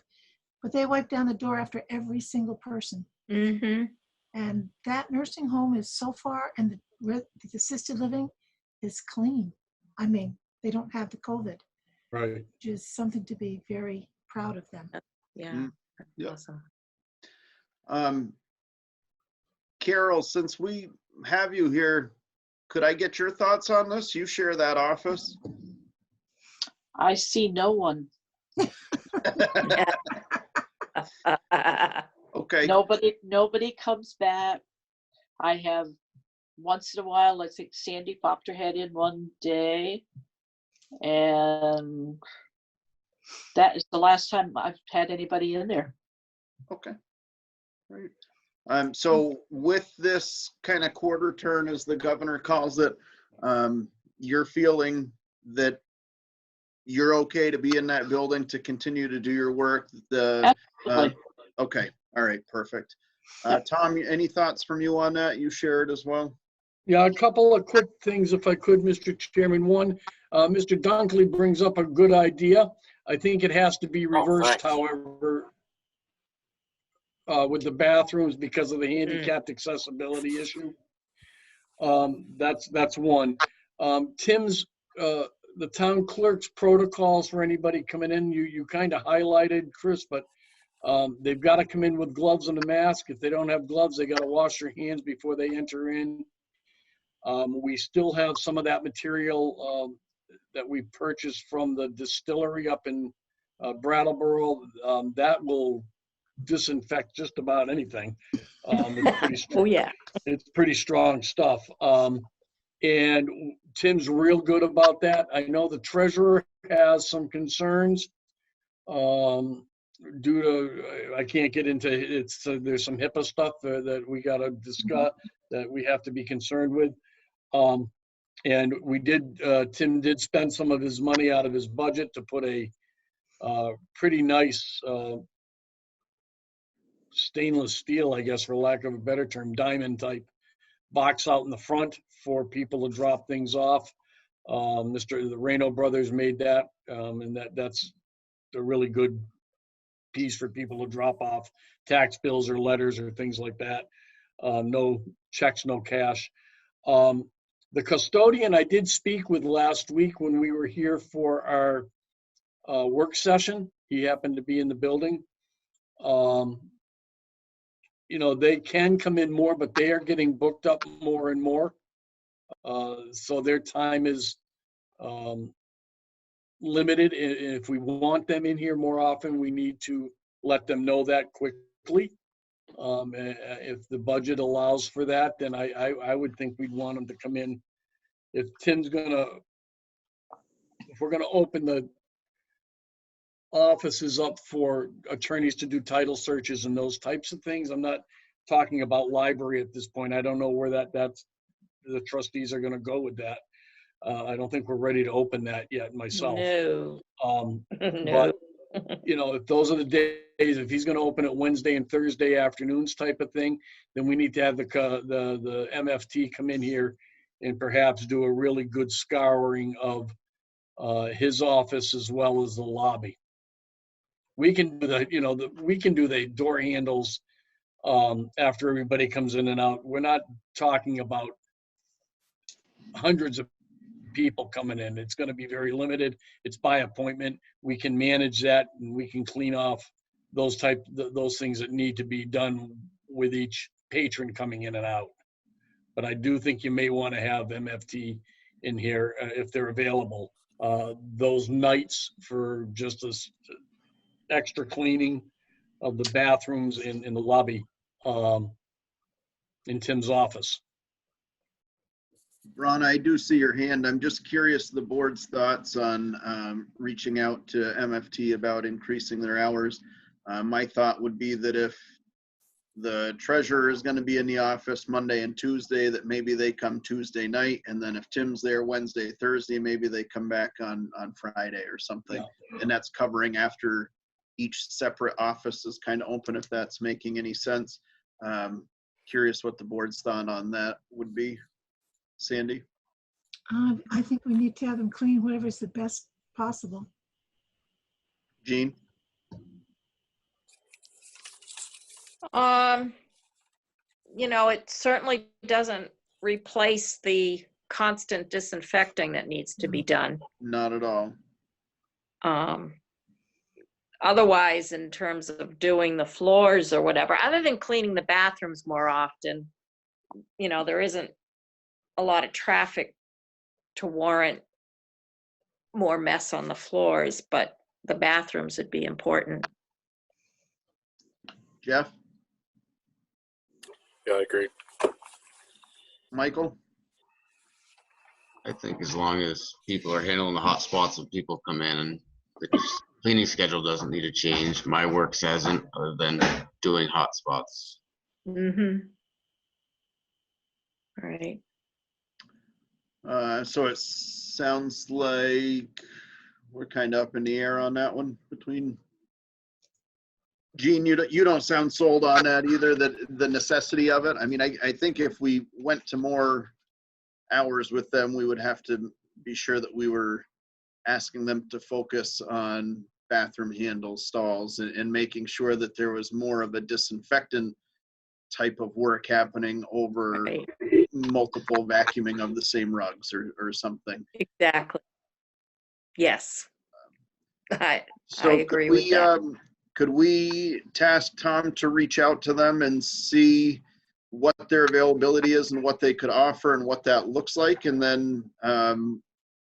but they wipe down the door after every single person. Mm-hmm. And that nursing home is so far, and the assisted living is clean. I mean, they don't have the COVID, Right. which is something to be very proud of them. Yeah. Yeah. Awesome. Carol, since we have you here, could I get your thoughts on this? You share that office. I see no one. Okay. Nobody comes back. I have once in a while, I think Sandy popped her head in one day, and that is the last time I've had anybody in there. Okay. Great. So with this kind of quarter turn, as the governor calls it, you're feeling that you're okay to be in that building to continue to do your work? Absolutely. Okay. All right. Perfect. Tom, any thoughts from you on that? You shared as well? Yeah, a couple of quick things, if I could, Mr. Chairman. One, Mr. Dunkley brings up a good idea. I think it has to be reversed, thanks. however, with the bathrooms because of the handicapped accessibility issue. That's one. Tim's, the town clerk's protocols for anybody coming in, you kind of highlighted, Chris, but they've got to come in with gloves and a mask. If they don't have gloves, they got to wash their hands before they enter in. We still have some of that material that we purchased from the distillery up in Brattleboro. That will disinfect just about anything. It's pretty Oh, yeah. it's pretty strong stuff. And Tim's real good about that. I know the treasurer has some concerns due to, I can't get into it. There's some HIPAA stuff that we got to discuss, that we have to be concerned with. And we did, Tim did spend some of his money out of his budget to put a pretty nice stainless steel, I guess, for lack of a better term, diamond type box out in the front for people to drop things off. The Reno brothers made that, and that's a really good piece for people to drop off tax bills or letters or things like that. No checks, no cash. The custodian I did speak with last week when we were here for our work session. He happened to be in the building. You know, they can come in more, but they are getting booked up more and more. So their time is limited. If we want them in here more often, we need to let them know that quickly. If the budget allows for that, then I would think we'd want them to come in. If we're gonna open the offices up for attorneys to do title searches and those types of things, I'm not talking about library at this point. I don't know where that's the trustees are gonna go with that. I don't think we're ready to open that yet myself. No. No. But you know, if those are the days, if he's going to open it Wednesday and Thursday afternoons type of thing, then we need to have the MFT come in here and perhaps do a really good scouring of his office as well as the lobby. We can do the door handles after everybody comes in and out. We're not talking about hundreds of people coming in. It's going to be very limited. It's by appointment. We can manage that, and we can clean off those things that need to be done with each patron coming in and out. But I do think you may want to have MFT in here if they're available those nights for just this extra cleaning of the bathrooms in the lobby in Tim's office. Ron, I do see your hand. I'm just curious the board's thoughts on reaching out to MFT about increasing their hours. My thought would be that if the treasurer is going to be in the office Monday and Tuesday, that maybe they come Tuesday night, and then if Tim's there Wednesday, Thursday, maybe they come back on Friday or something. Yeah. And that's covering after each separate office is kind of open, if that's making any sense. Curious what the board's thought on that would be. Sandy? I think we need to have them clean whatever's the best possible. Gene? It certainly doesn't replace the constant disinfecting that needs to be done. Not at all. Otherwise, in terms of doing the floors or whatever, other than cleaning the bathrooms more often, there isn't a lot of traffic to warrant more mess on the floors, but the bathrooms would be important. Jeff? Yeah, I agree. Michael? I think as long as people are handling the hot spots when people come in, and the cleaning schedule doesn't need to change. My work hasn't, other than doing hot spots. Mm-hmm. Right. So it sounds like we're kind of up in the air on that one between. Gene, you don't sound sold on that either, the necessity of it. I mean, I think if we went to more hours with them, we would have to be sure that we were asking them to focus on bathroom handles, stalls, and making sure that there was more of a disinfectant type of work happening over Right. multiple vacuuming of the same rugs or something. Exactly. Yes. I So agree with that. Could we task Tom to reach out to them and see what their availability is and what they could offer and what that looks like? And then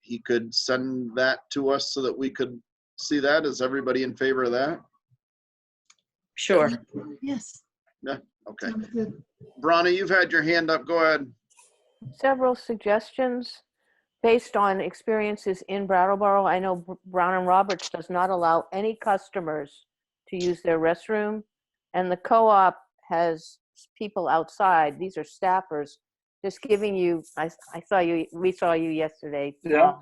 he could send that to us so that we could see that. Is everybody in favor of that? Sure. Yes. Yeah, okay. Sounds good. Bronna, you've had your hand up. Go ahead. Several suggestions based on experiences in Brattleboro. I know Brown and Roberts does not allow any customers to use their restroom, and the co-op has people outside. These are staffers just giving you, we saw you yesterday. Yeah.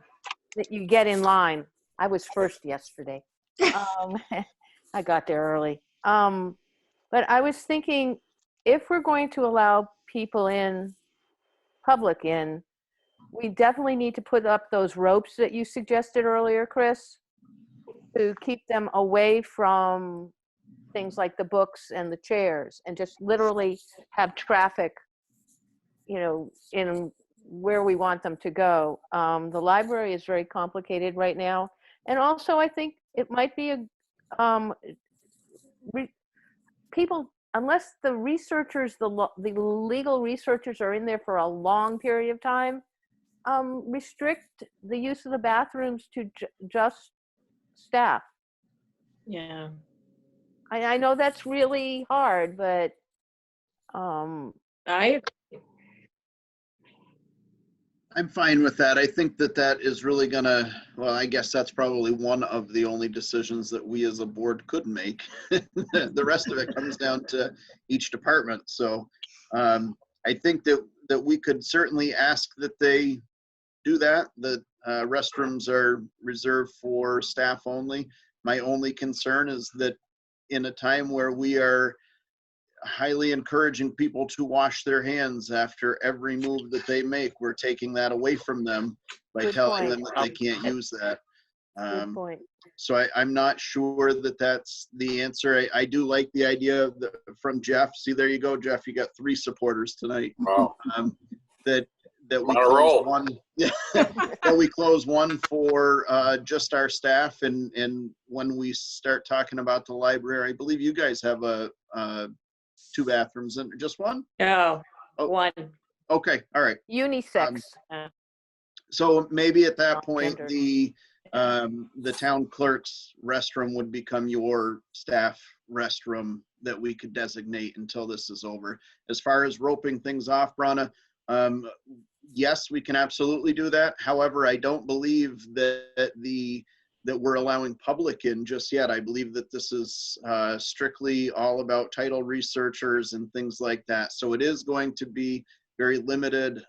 That you get in line. I was first yesterday. I got there early. But I was thinking, if we're going to allow people in, public in, we definitely need to put up those ropes that you suggested earlier, Chris, to keep them away from things like the books and the chairs, and just literally have traffic, in where we want them to go. The library is very complicated right now. And also I think it might be people, unless the researchers, the legal researchers are in there for a long period of time, restrict the use of the bathrooms to just staff. Yeah. I know that's really hard, but I'm fine with that. I think that is really gonna, well, I guess that's probably one of the only decisions that we as a board could make. The rest of it comes down to each department. So I think that we could certainly ask that they do that. The restrooms are reserved for staff only. My only concern is that in a time where we are highly encouraging people to wash their hands after every move that they make, we're taking that away from them by Good telling point. them that they can't use that. good point. So I'm not sure that that's the answer. I do like the idea of from Jeff. See, there you go, Jeff. You got 3 supporters tonight. Wow. That we On a close roll. one. That we close one for just our staff, and when we start talking about the library, I believe you guys have 2 bathrooms and just one. No. Oh. One. Okay, all right. Unisex. So maybe at that Not point, gendered. the town clerk's restroom would become your staff restroom that we could designate until this is over. As far as roping things off, Bronna, yes, we can absolutely do that. However, I don't believe that we're allowing public in just yet. I believe that this is strictly all about title researchers and things like that. So it is going to be very limited.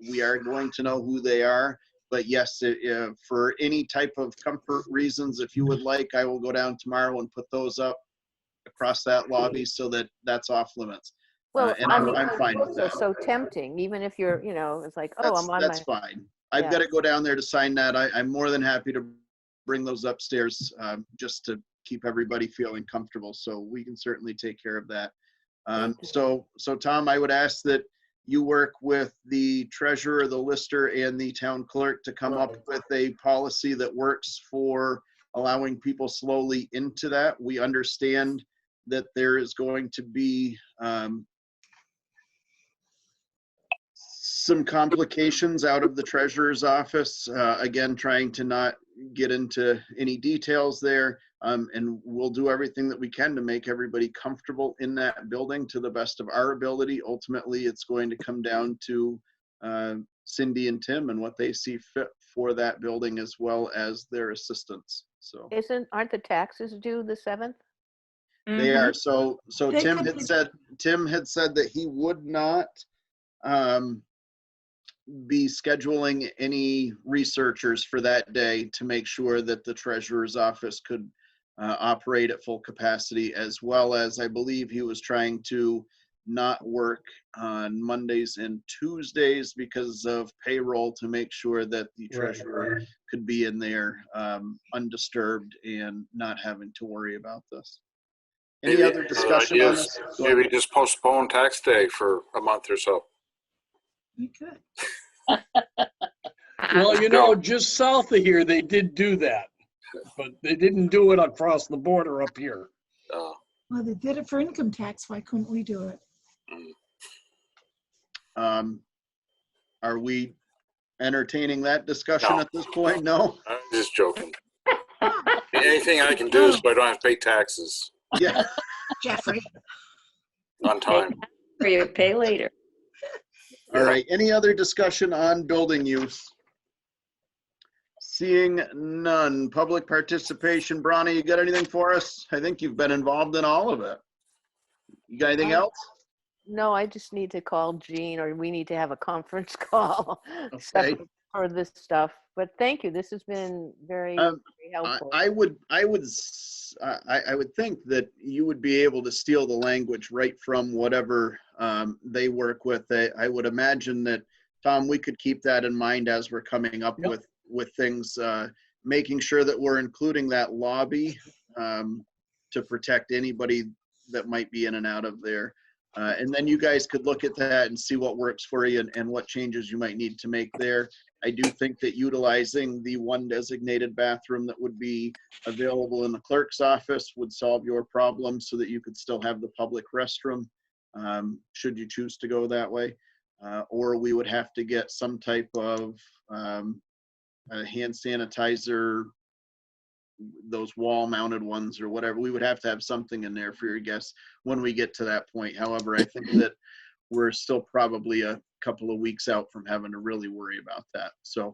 We are going to know who they are. But yes, for any type of comfort reasons, if you would like, I will go down tomorrow and put those up across that lobby so that that's off limits. Well, And I mean, I'm fine with those that. are so tempting, even if you're, it's like, oh, I'm on That's my, fine. I've Yeah. got to go down there to sign that. I'm more than happy to bring those upstairs just to keep everybody feeling comfortable. So we can certainly take care of that. So Tom, I would ask that you work with the treasurer, the lister, and the town clerk to come up with a policy that works for allowing people slowly into that. We understand that there is going to be some complications out of the treasurer's office. Again, trying to not get into any details there. And we'll do everything that we can to make everybody comfortable in that building to the best of our ability. Ultimately, it's going to come down to Cindy and Tim and what they see fit for that building, as well as their assistants. So Aren't the taxes due the 7th? they are. So They Tim could had be- said that he would not be scheduling any researchers for that day to make sure that the treasurer's office could operate at full capacity, as well as I believe he was trying to not work on Mondays and Tuesdays because of payroll, to make sure that the treasurer could be in there undisturbed and not having to worry about this. Any other discussion on this? Maybe just postpone tax day for a month or so. You could. Well, you know, just south of here, they did do that, but they didn't do it across the border up here. Well, they did it for income tax. Why couldn't we do it? Are we entertaining that discussion No. at this point? No? I'm just joking. Anything I can do so I don't have to pay taxes Yeah. Jeffrey. on time. Or you pay later. All right. Any other discussion on building use? Seeing none. Public participation. Bronny, you got anything for us? I think you've been involved in all of it. You got anything else? No, I just need to call Jean, or we need to have a conference call Okay. separate for this stuff. But thank you. This has been very, very helpful. I would think that you would be able to steal the language right from whatever they work with. I would imagine that, Tom, we could keep that in mind as we're coming up with things, making sure that we're including that lobby to protect anybody that might be in and out of there. And then you guys could look at that and see what works for you and what changes you might need to make there. I do think that utilizing the one designated bathroom that would be available in the clerk's office would solve your problem, so that you could still have the public restroom, should you choose to go that way. Or we would have to get some type of a hand sanitizer, those wall mounted ones or whatever. We would have to have something in there for your guests when we get to that point. However, I think that we're still probably a couple of weeks out from having to really worry about that. So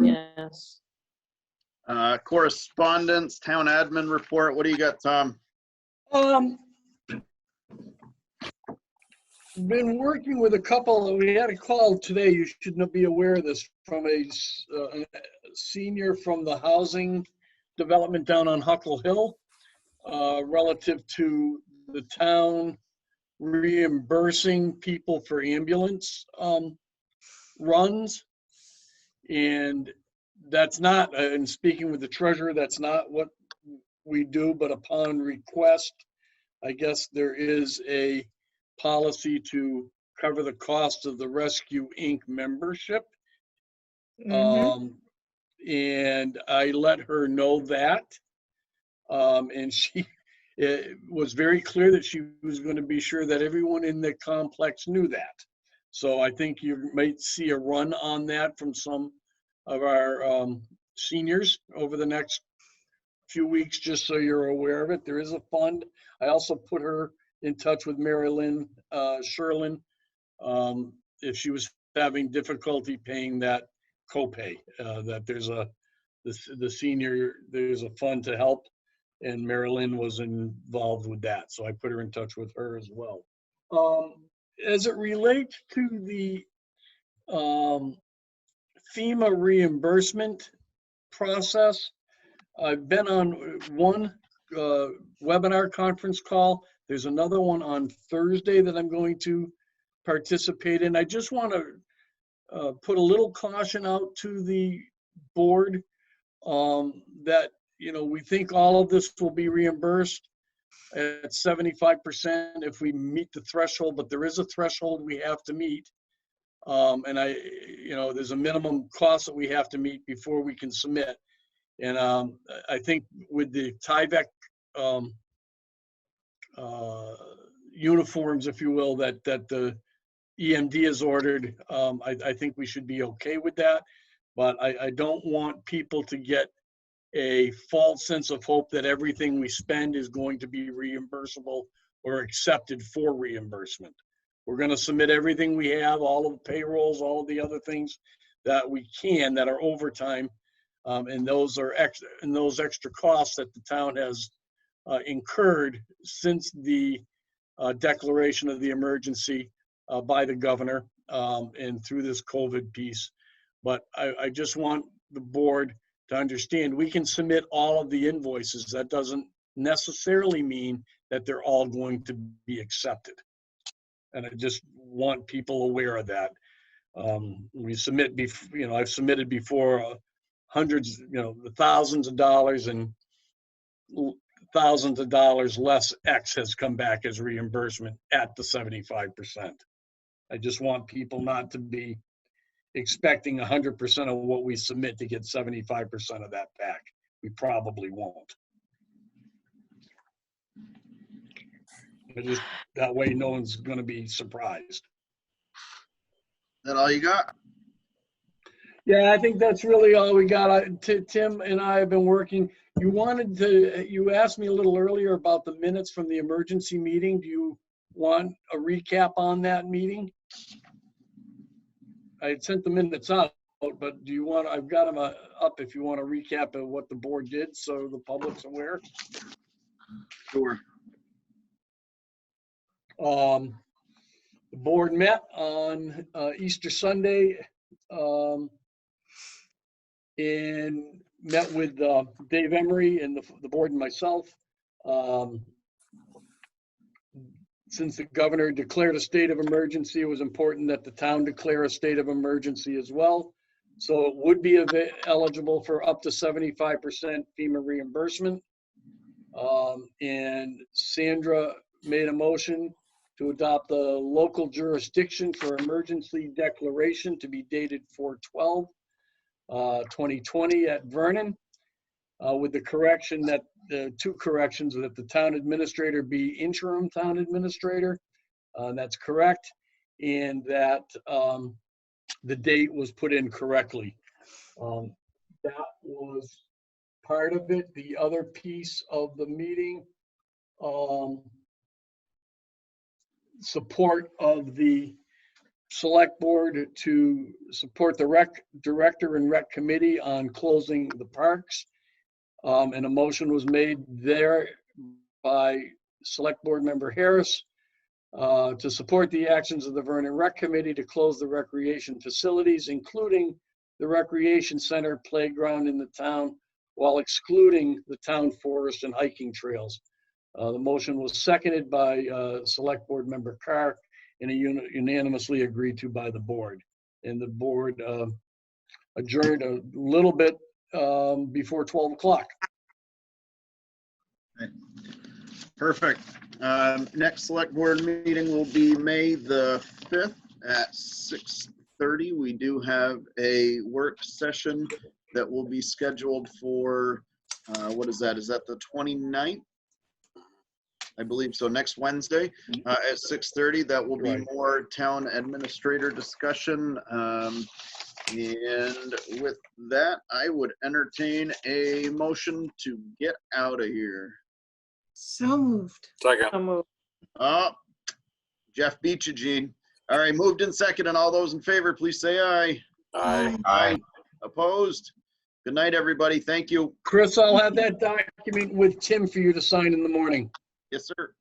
Yes. correspondence, town admin report. What do you got, Tom? Been working with a couple. We had a call today. You should not be aware of this, from a senior from the housing development down on Huckle Hill, relative to the town reimbursing people for ambulance runs. And that's not, and speaking with the treasurer, that's not what we do, but upon request, I guess there is a policy to cover the cost of the Rescue Inc. membership. And I let her know that. And she was very clear that she was going to be sure that everyone in the complex knew that. So I think you might see a run on that from some of our seniors over the next few weeks, just so you're aware of it. There is a fund. I also put her in touch with Mary Lynn Sherlin if she was having difficulty paying that copay, that there's the senior, there's a fund to help, and Mary Lynn was involved with that. So I put her in touch with her as well. As it relates to the FEMA reimbursement process, I've been on one webinar conference call. There's another one on Thursday that I'm going to participate in. I just want to put a little caution out to the board. that, you know, we think all of this will be reimbursed at 75% if we meet the threshold, but there is a threshold we have to meet. And you know, there's a minimum cost that we have to meet before we can submit. And I think with the Tyvek uniforms, if you will, that the EMD has ordered, I think we should be okay with that. But I don't want people to get a false sense of hope that everything we spend is going to be reimbursable or accepted for reimbursement. We're going to submit everything we have, all of the payrolls, all of the other things that we can that are overtime, and those are extra, and those extra costs that the town has incurred since the declaration of the emergency by the governor and through this COVID piece. But I just want the board to understand we can submit all of the invoices. That doesn't necessarily mean that they're all going to be accepted. And I just want people aware of that. We submit, you know, I've submitted before hundreds, you know, the thousands of dollars, and thousands of dollars less X has come back as reimbursement at the 75%. I just want people not to be expecting 100% of what we submit to get 75% of that back. We probably won't. But just that way, no one's going to be surprised. That all you got? Yeah, I think that's really all we got. Tim and I have been working. You asked me a little earlier about the minutes from the emergency meeting. Do you want a recap on that meeting? I had sent the minutes out, but do you want, I've got them up if you want a recap of what the board did so the public's aware. Sure. The board met on Easter Sunday and met with Dave Emery and the board and myself. Since the governor declared a state of emergency, it was important that the town declare a state of emergency as well. So it would be eligible for up to 75% FEMA reimbursement. And Sandra made a motion to adopt the local jurisdiction for emergency declaration to be dated 4/12/2020 at Vernon, with the correction that the two corrections that the town administrator be interim town administrator. That's correct. And that the date was put in correctly. That was part of it. The other piece of the meeting, support of the select board to support the rec director and rec committee on closing the parks. And a motion was made there by select board member Harris to support the actions of the Vernon Rec Committee to close the recreation facilities, including the recreation center, playground in the town, while excluding the town forest and hiking trails. The motion was seconded by select board member Carr and unanimously agreed to by the board. And the board adjourned a little bit before 12 o'clock. Okay. Perfect. Next select board meeting will be May the 5th at 6:30. We do have a work session that will be scheduled for, what is that? Is that the 29th? I believe so, next Wednesday at 6:30. That will be more town administrator discussion. And with that, I would entertain a motion to get out of here. So moved. Second. Oh, Jeff beat you, Gene. All right, moved in second, and all those in favor, please say aye. Aye. Aye. Opposed? Good night, everybody. Thank you. Chris, I'll have that document with Tim for you to sign in the morning. Yes, sir.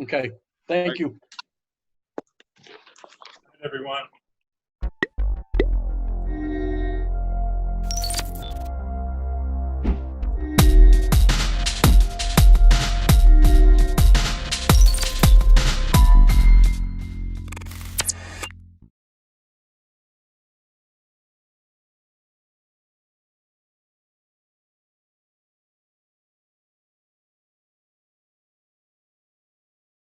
Okay, thank you. Everyone.